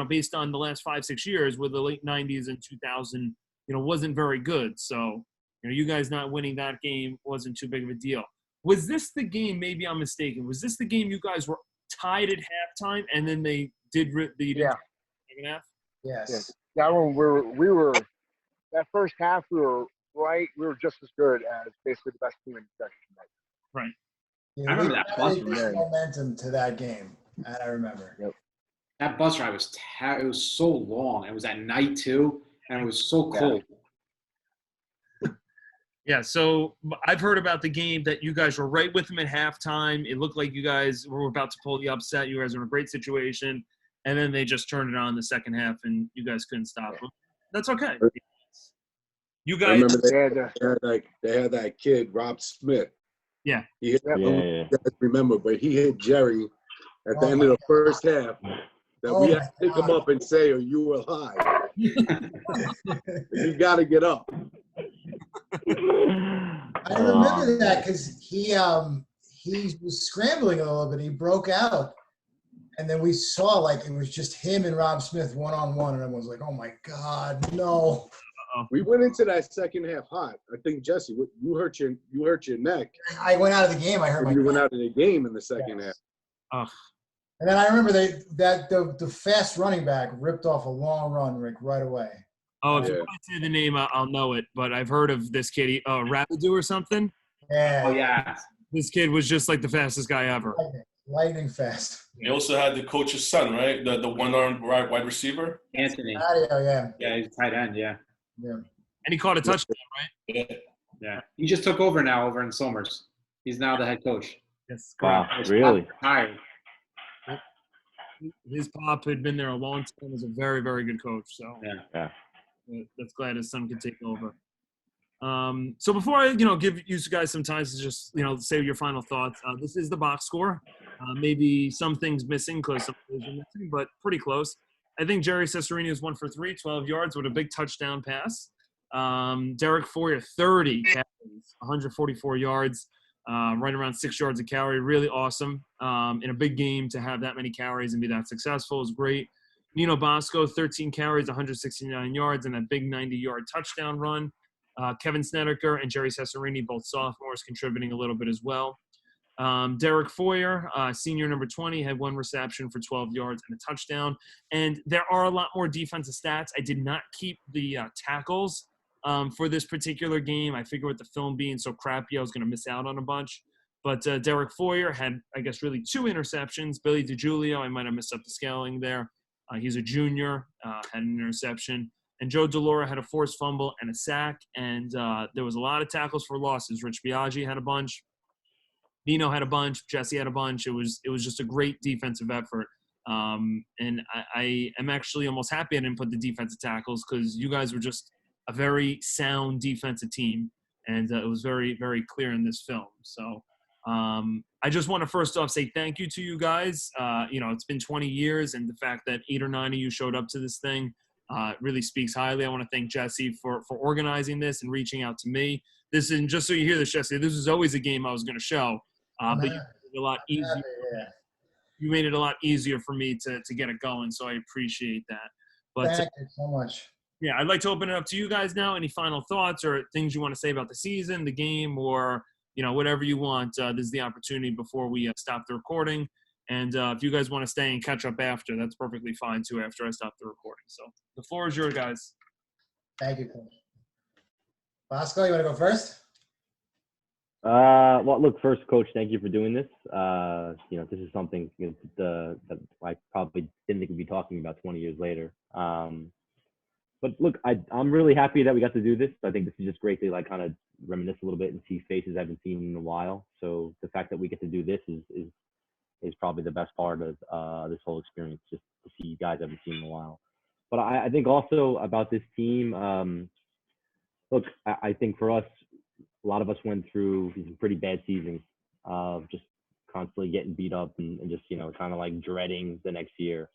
based on the last 5-6 years, where the late 90s and 2000, wasn't very good. So, you guys not winning that game wasn't too big of a deal. Was this the game, maybe I'm mistaken, was this the game you guys were tied at halftime and then they did second half? Yes. That one we were that first half we were just as good as basically the best team in the section. Right. Yeah, I remember that bus ride. Momentum to that game. I remember. Yep. That bus ride was it was so long. It was at night too, and it was so cold. Yeah, so I've heard about the game that you guys were right with them at halftime. It looked like you guys were about to pull the upset. You guys were in a great situation, and then they just turned it on in the second half, and you guys couldn't stop them. That's okay. You guys. I remember they had that kid, Rob Smith. Yeah. He hit, you guys remember, but he hit Jerry at the end of the first half. That we had to pick him up and say, "Are you alive?" You got to get up. I remember that because he was scrambling a little bit. He broke out, and then we saw like it was just him and Rob Smith one-on-one, and everyone was like, "Oh my God, no!" We went into that second half hot. I think Jesse, you hurt your neck. I went out of the game. I hurt my. You went out of the game in the second half. Oh. And then I remember the fast running back ripped off a long run right away. Oh, if you say the name, I'll know it. But I've heard of this kid, Rapidu or something. Yeah. Oh yeah. This kid was just like the fastest guy ever. Lightning fast. They also had the coach's son, right? The one-armed wide receiver. Anthony. Yeah. Yeah, he's tight end. Yeah. Yeah. And he caught a touchdown, right? Yeah. He just took over now over in Somers. He's now the head coach. Yes. Wow, really? Hired. His pop had been there a long time. Was a very, very good coach. So yeah. That's glad his son could take over. So before I, give you guys some time to just, say your final thoughts. This is the box score. Maybe some things missing because some things are missing, but pretty close. I think Jerry Cesarini was 1 for 3, 12 yards with a big touchdown pass. Derek Feuer, 30 carries, 144 yards, right around 6 yards a carry. Really awesome. In a big game to have that many carries and be that successful is great. Nino Bosco, 13 carries, 169 yards, and a big 90-yard touchdown run. Kevin Snedeker and Jerry Cesarini, both sophomores, contributing a little bit as well. Derek Feuer, senior number 20, had 1 reception for 12 yards and a touchdown. And there are a lot more defensive stats. I did not keep the tackles for this particular game. I figure with the film being so crappy, I was going to miss out on a bunch. But Derek Feuer had, I guess, really 2 interceptions. Billy DiGiulio, I might have messed up the scaling there. He's a junior, had an interception. And Joe Delaura had a forced fumble and a sack. And there was a lot of tackles for losses. Rich Biagi had a bunch. Nino had a bunch. Jesse had a bunch. It was just a great defensive effort. And I am actually almost happy I didn't put the defensive tackles because you guys were just a very sound defensive team. And it was very, very clear in this film. So I just want to first off say thank you to you guys. It's been 20 years, and the fact that 8 or 9 of you showed up to this thing really speaks highly. I want to thank Jesse for organizing this and reaching out to me. This isn't just so you hear this, Jesse. This was always a game I was going to show, but you made it a lot easier. You made it a lot easier for me to get it going, so I appreciate that. But thank you so much. Yeah, I'd like to open it up to you guys now. Any final thoughts or things you want to say about the season, the game, or whatever you want. This is the opportunity before we stop the recording. And if you guys want to stay and catch up after, that's perfectly fine too after I stop the recording. So the floor is yours, guys. Thank you, Coach. Bosco, you want to go first? Well, look, first, Coach, thank you for doing this. This is something that I probably didn't think we'd be talking about 20 years later. But look, I'm really happy that we got to do this. I think this is just great to kind of reminisce a little bit and see faces I haven't seen in a while. So the fact that we get to do this is probably the best part of this whole experience, just to see you guys I haven't seen in a while. But I think also about this team, look, I think for us, a lot of us went through some pretty bad seasons of just constantly getting beat up and just, kind of like dreading the next year.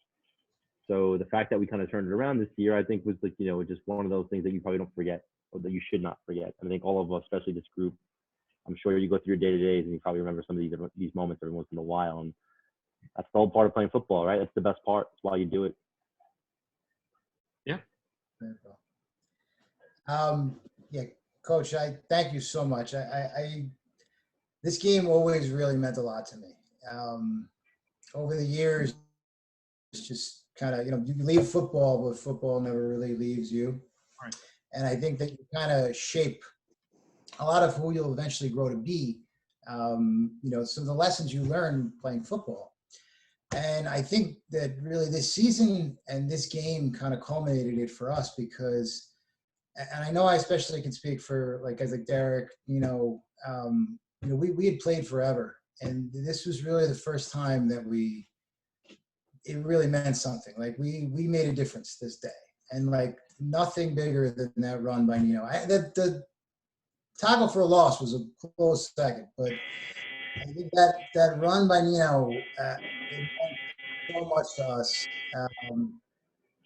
So the fact that we kind of turned it around this year, I think was just one of those things that you probably don't forget or that you should not forget. And I think all of us, especially this group, I'm sure you go through your day-to-days and you probably remember some of these moments every once in a while. And that's the whole part of playing football, right? That's the best part. That's why you do it. Yeah. Yeah, Coach, I thank you so much. This game always really meant a lot to me. Over the years, it's just kind of, you leave football, but football never really leaves you. Right. And I think that you kind of shape a lot of who you'll eventually grow to be. Some of the lessons you learn playing football. And I think that really this season and this game kind of culminated it for us because, and I know I especially can speak for guys like Derek, we had played forever. And this was really the first time that it really meant something. We made a difference this day. And nothing bigger than that run by Nino. The tackle for a loss was a close second, but I think that run by Nino, it meant so much to us.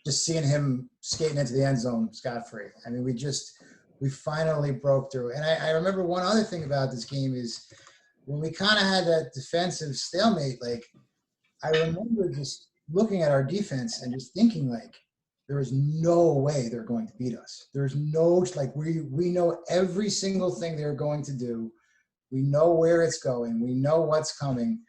Just seeing him skating into the end zone scot-free. I mean, we finally broke through. And I remember one other thing about this game is when we kind of had that defensive stalemate, I remember just looking at our defense and just thinking there is no way they're going to beat us. There's no, like, we know every single thing they're going to do. We know where it's going. We know what's coming.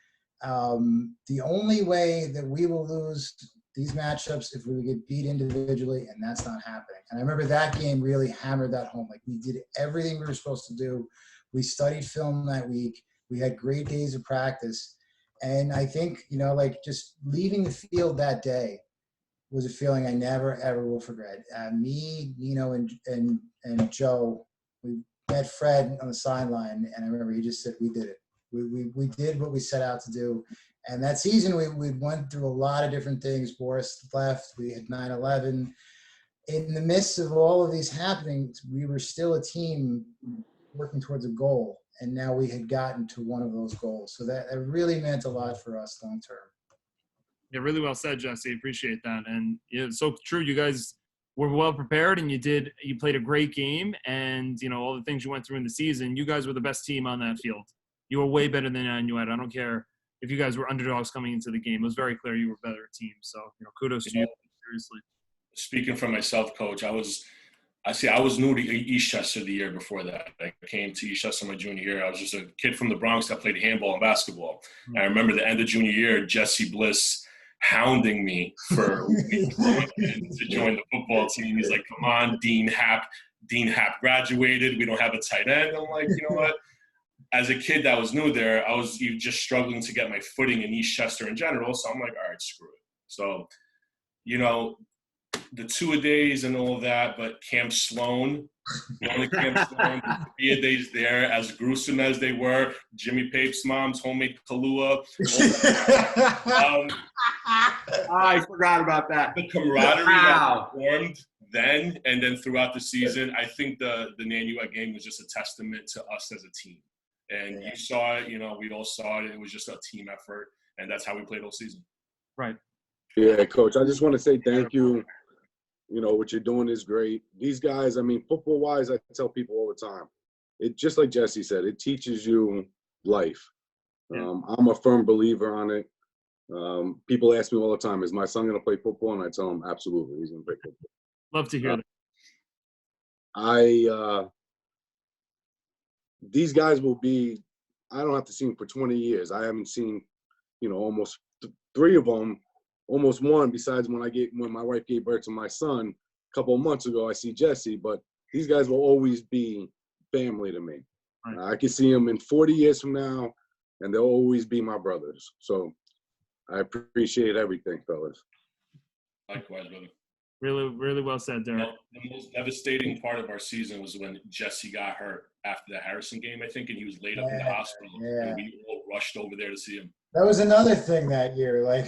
The only way that we will lose these matchups if we get beat individually, and that's not happening. And I remember that game really hammered that home. Like, we did everything we were supposed to do. We studied film that week. We had great days of practice. And I think, you know, like, just leaving the field that day was a feeling I never, ever will forget. Me, Nino, and Joe, we met Fred on the sideline, and I remember he just said, we did it. We did what we set out to do. And that season, we went through a lot of different things. Boris left. We had 9/11. In the midst of all of these happenings, we were still a team working towards a goal. And now we had gotten to one of those goals. So that really meant a lot for us long term. Yeah, really well said, Jesse. Appreciate that. And yeah, it's so true. You guys were well prepared, and you played a great game. And, you know, all the things you went through in the season, you guys were the best team on that field. You were way better than Nanuet. I don't care if you guys were underdogs coming into the game. It was very clear you were a better team. So, you know, kudos to you. Seriously. Speaking for myself, Coach, I was new to Eastchester the year before that. I came to Eastchester my junior year. I was just a kid from the Bronx that played handball and basketball. And I remember the end of junior year, Jesse Bliss hounding me for to join the football team. He's like, come on, Dean Happ graduated. We don't have a tight end. I'm like, you know what? As a kid that was new there, I was just struggling to get my footing in Eastchester in general. So I'm like, all right, screw it. So, you know, the two-a-days and all of that, but Camp Sloan, going to Camp Sloan, the 3 days there, as gruesome as they were, Jimmy Pape's mom's homemade Kahlua. I forgot about that. The camaraderie that formed then and then throughout the season, I think the Nanuet game was just a testament to us as a team. And you saw it, you know, we all saw it. It was just a team effort, and that's how we played all season. Right. Yeah, Coach, I just want to say thank you. You know, what you're doing is great. These guys, I mean, football-wise, I tell people all the time, it just like Jesse said, it teaches you life. Yeah. I'm a firm believer on it. People ask me all the time, is my son going to play football? And I tell them, absolutely, he's going to play football. Love to hear that. These guys will be, I don't have to see them for 20 years. I haven't seen, you know, almost 3 of them, almost one, besides when my wife gave birth to my son a couple of months ago. I see Jesse, but these guys will always be family to me. Right. I can see them in 40 years from now, and they'll always be my brothers. So I appreciate everything, fellas. Likewise, brother. Really, really well said, Derek. The most devastating part of our season was when Jesse got hurt after the Harrison game, I think, and he was laid up in the hospital. Yeah. And we all rushed over there to see him. That was another thing that year. Like,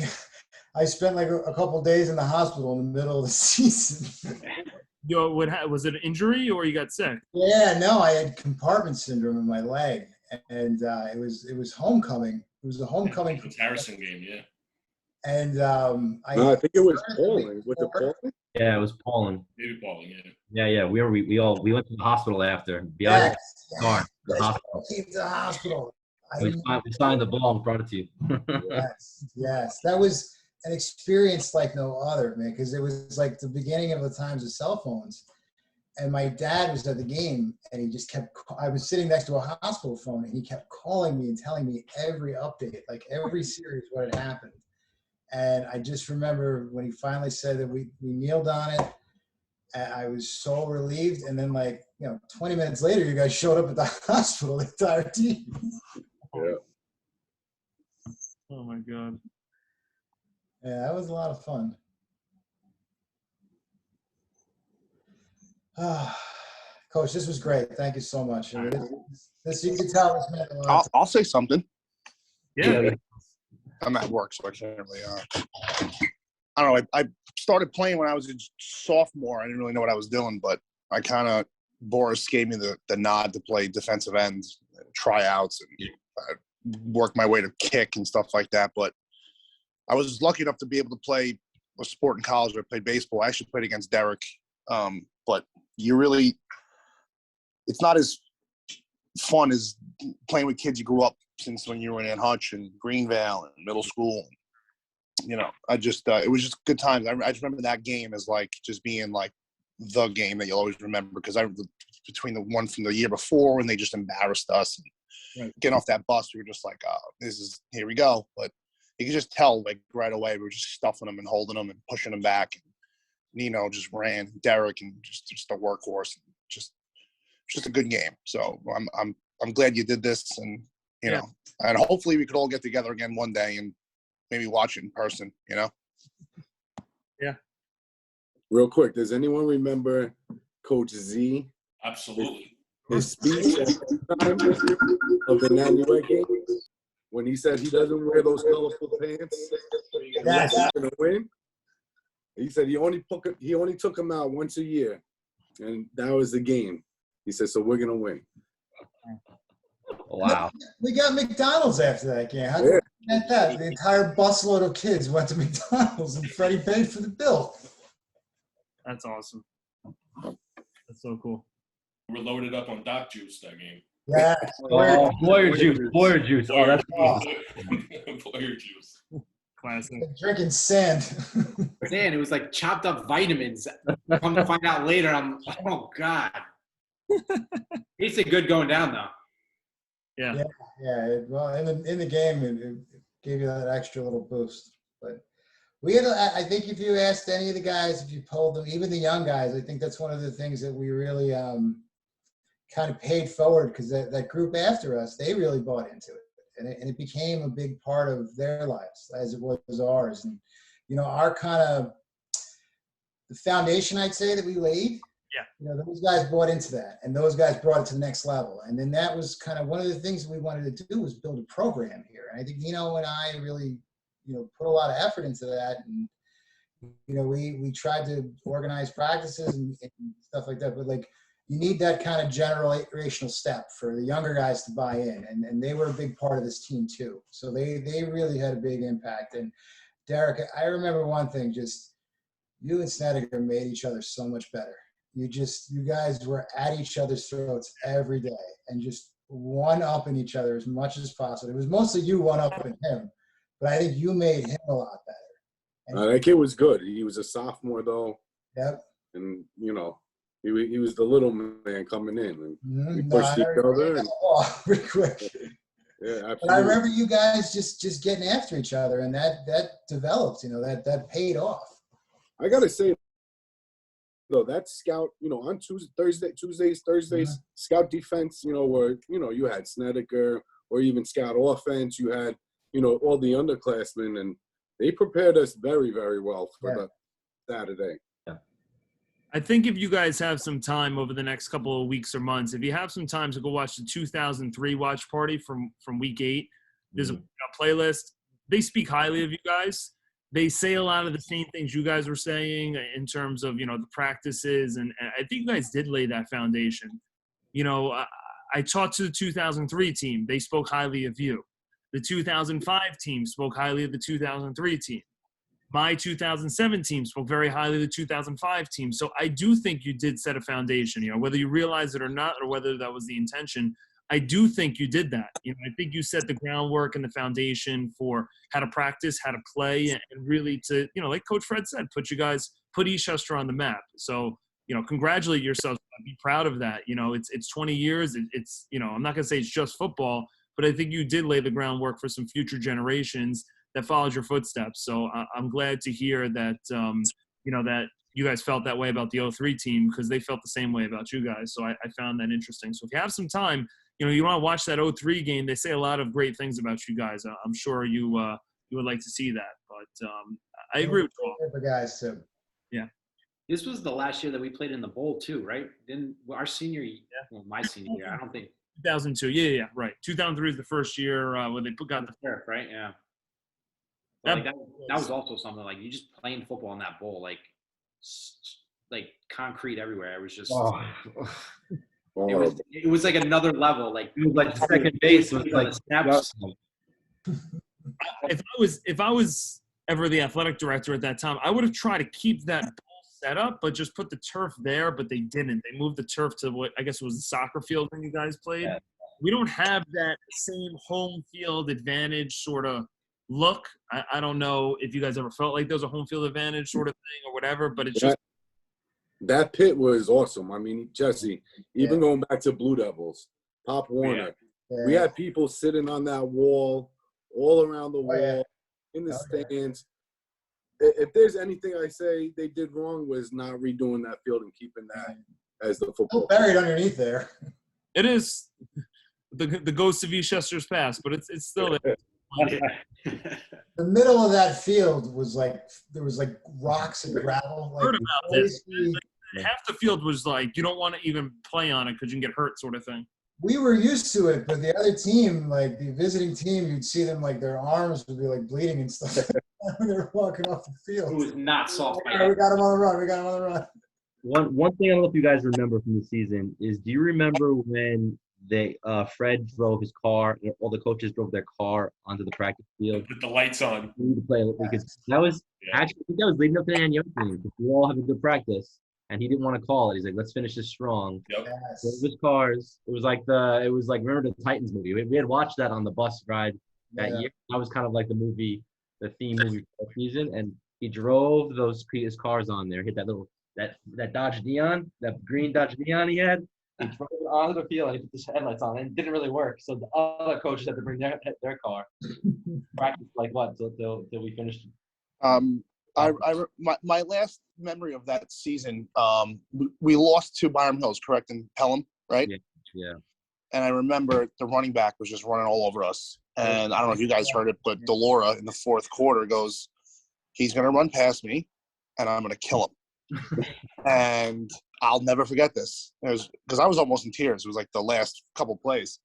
I spent like a couple days in the hospital in the middle of the season. Yo, was it an injury or you got sick? Yeah, no, I had compartment syndrome in my leg, and it was homecoming. It was a homecoming. It was Harrison game, yeah. And I think it was Poland. Was it Poland? Yeah, it was Poland. Maybe Poland, yeah. Yeah. We went to the hospital after. Yes. The hospital. Came to the hospital. We signed the ball and brought it to you. Yes. That was an experience like no other, man, because it was like the beginning of the times of cell phones. And my dad was at the game, and he just I was sitting next to a hospital phone, and he kept calling me and telling me every update, like every series, what had happened. And I just remember when he finally said that we kneeled on it, I was so relieved. And then, like, 20 minutes later, you guys showed up at the hospital, the entire team. Yeah. Oh, my God. Yeah, that was a lot of fun. Coach, this was great. Thank you so much. This you can tell this meant a lot. I'll say something. Yeah. I'm at work, so I can't really. I don't know. I started playing when I was a sophomore. I didn't really know what I was doing, but I kind of Boris gave me the nod to play defensive ends, tryouts, and work my way to kick and stuff like that. But I was lucky enough to be able to play a sport in college where I played baseball. I actually played against Derek, but it's not as fun as playing with kids you grew up since when you were in Hutch and Greenvale and middle school. I just it was just good times. I just remember that game as like just being like the game that you'll always remember, because between the one from the year before when they just embarrassed us and Right. getting off that bus, we were just like, oh, here we go. But you could just tell like right away we were just stuffing them and holding them and pushing them back. And Nino just ran, Derek, and just a workhorse. Just a good game. So I'm glad you did this, and and hopefully we could all get together again one day and maybe watch it in person. Yeah. Real quick, does anyone remember Coach Z? Absolutely. His speech at the time of the Nanuet game when he said he doesn't wear those colorful pants unless he's gonna win. He said he only took him out once a year, and that was the game. He said, so we're gonna win. Wow. We got McDonald's after that game. How did you get that? The entire busload of kids went to McDonald's, and Freddie paid for the bill. That's awesome. That's so cool. We were loaded up on Doc juice that game. Yeah. Feuer juice. Oh, that's Feuer juice. Classic. Drinking sand. Man, it was like chopped up vitamins. Come to find out later, oh God. It's a good going down though. Yeah. Well, in the game, it gave you that extra little boost. But we had, I think, if you asked any of the guys, if you polled them, even the young guys, I think that's one of the things that we really kind of paid forward, because that group after us, they really bought into it. And it became a big part of their lives as it was ours. And, our kind of the foundation, I'd say, that we laid, those guys bought into that, and those guys brought it to the next level. And then that was kind of one of the things that we wanted to do, was build a program here. And I think Nino and I really, put a lot of effort into that. And, we tried to organize practices and stuff like that. But like, you need that kind of generational step for the younger guys to buy in. And they were a big part of this team too. So they really had a big impact. And Derek, I remember one thing, just you and Snedeker made each other so much better. You guys were at each other's throats every day and just one-upping each other as much as possible. It was mostly you one-upping him, but I think you made him a lot better. That kid was good. He was a sophomore though. Yep. And he was the little man coming in, and we pushed each other. Pretty quick. Yeah, absolutely. But I remember you guys just getting after each other, and that developed. That paid off. I gotta say, though, that scout, on Tuesdays, scout defense, where you had Snedeker, or even scout offense, you had all the underclassmen, and they prepared us very, very well for the Saturday. I think if you guys have some time over the next couple of weeks or months, if you have some time to go watch the 2003 watch party from week 8, there's a playlist. They speak highly of you guys. They say a lot of the same things you guys were saying in terms of, the practices. And I think you guys did lay that foundation. I talked to the 2003 team. They spoke highly of you. The 2005 team spoke highly of the 2003 team. My 2007 team spoke very highly of the 2005 team. So I do think you did set a foundation, whether you realize it or not, or whether that was the intention. I do think you did that. I think you set the groundwork and the foundation for how to practice, how to play, and really to, like Coach Fred said, put Eastchester on the map. So, congratulate yourselves. Be proud of that. It's 20 years. It's I'm not going to say it's just football, but I think you did lay the groundwork for some future generations that followed your footsteps. So I'm glad to hear that, that you guys felt that way about the 03 team, because they felt the same way about you guys. So I found that interesting. So if you have some time, you want to watch that 03 game. They say a lot of great things about you guys. I'm sure you would like to see that. But I agree with you all. The guys too. Yeah. This was the last year that we played in the bowl too, right? Our senior year, my senior year, I don't think. 2002. Yeah, right. 2003 is the first year where they got the turf, right? Yeah. That was also something, like, you just playing football in that bowl, like concrete everywhere. It was just it was like another level. Like, it was like second base was like snaps. If I was ever the athletic director at that time, I would have tried to keep that bowl set up, but just put the turf there. But they didn't. They moved the turf to what I guess was the soccer field when you guys played. Yeah. We don't have that same home field advantage sort of look. I don't know if you guys ever felt like there was a home field advantage sort of thing or whatever, but it's just that pit was awesome. I mean, Jesse, even going back to Blue Devils, Pop Warner, we had people sitting on that wall, all around the wall, in the stands. If there's anything I say they did wrong was not redoing that field and keeping that as the football. Buried underneath there. It is the ghost of Eastchester's past, but it's still there. The middle of that field was like there was like rocks and gravel. Like, heard about this. Half the field was like you don't want to even play on it because you can get hurt, sort of thing. We were used to it, but the other team, like the visiting team, you'd see them like their arms would be like bleeding and stuff when they were walking off the field. It was not soft. We got him on the run. We got him on the run. One thing I don't know if you guys remember from the season is, do you remember when Fred drove his car, all the coaches drove their car onto the practice field with the lights on? We need to play because that was actually, I think that was leading up to the Nanuet game. We all have a good practice, and he didn't want to call it. He's like, "Let's finish this strong." Yep. So his cars. It was like remember the Titans movie? We had watched that on the bus ride that year. That was kind of like the theme movie for the season, and he drove his cars on there. Hit that Dodge Neon, that green Dodge Neon he had. He drove it onto the field and he put his headlights on, and it didn't really work. So the other coaches had to bring their car. Practice like what till we finished. My last memory of that season, we lost to Byram Hills, correct, in Pelham, right? Yeah. And I remember the running back was just running all over us. And I don't know if you guys heard it, but Delaura in the fourth quarter goes, "He's going to run past me, and I'm going to kill him." And I'll never forget this. It was because I was almost in tears. It was like the last couple plays.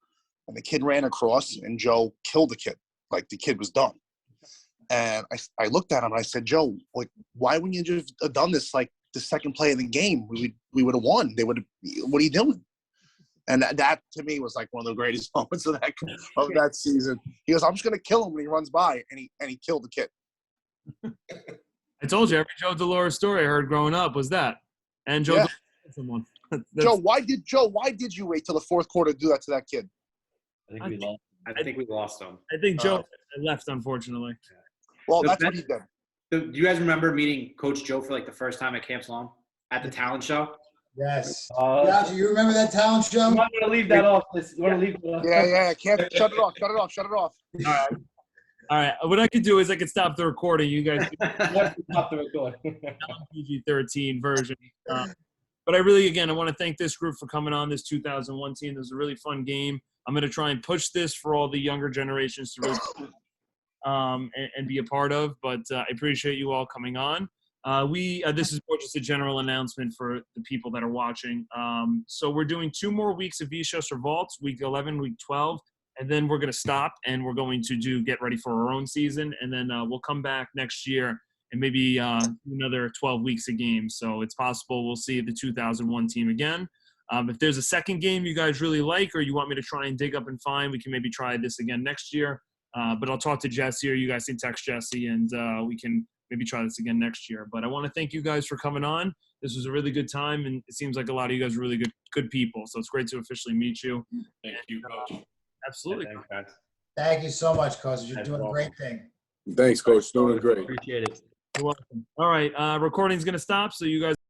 And the kid ran across, and Joe killed the kid. Like, the kid was done. And I looked at him, and I said, "Joe, like, why wouldn't you just have done this, like, the second play of the game? We would have won. What are you doing?" And that, to me, was like one of the greatest moments of that season. He goes, "I'm just going to kill him when he runs by," and he killed the kid. I told you, every Joe Delaura story I heard growing up was that. And Joe someone. Joe, why did you wait till the fourth quarter to do that to that kid? I think we lost him. I think Joe left, unfortunately. Well, that's what he did. Do you guys remember meeting Coach Joe for like the first time at Camp Salem at the talent show? Yes. Gotcha. You remember that talent show? You want to leave that off? You want to leave that off? Yeah. Can't shut it off. All right. What I could do is I could stop the recording. You guys can stop the recording. PG-13 version. But I want to thank this group for coming on, this 2001 team. This was a really fun game. I'm going to try and push this for all the younger generations to really and be a part of. But I appreciate you all coming on. This is more just a general announcement for the people that are watching. So we're doing 2 more weeks of Eastchester Vaults, week 11, week 12. And then we're going to stop and we're going to get ready for our own season. And then we'll come back next year and maybe another 12 weeks of games. So it's possible we'll see the 2001 team again. If there's a second game you guys really like or you want me to try and dig up and find, we can maybe try this again next year. But I'll talk to Jesse, or you guys can text Jesse, and we can maybe try this again next year. But I want to thank you guys for coming on. This was a really good time, and it seems like a lot of you guys are really good people. So it's great to officially meet you. Thank you, Coach. Absolutely. Thank you so much, Coach. You're doing a great thing. Thanks, Coach. Doing great. Appreciate it. You're welcome. All right. Recording's going to stop, so you guys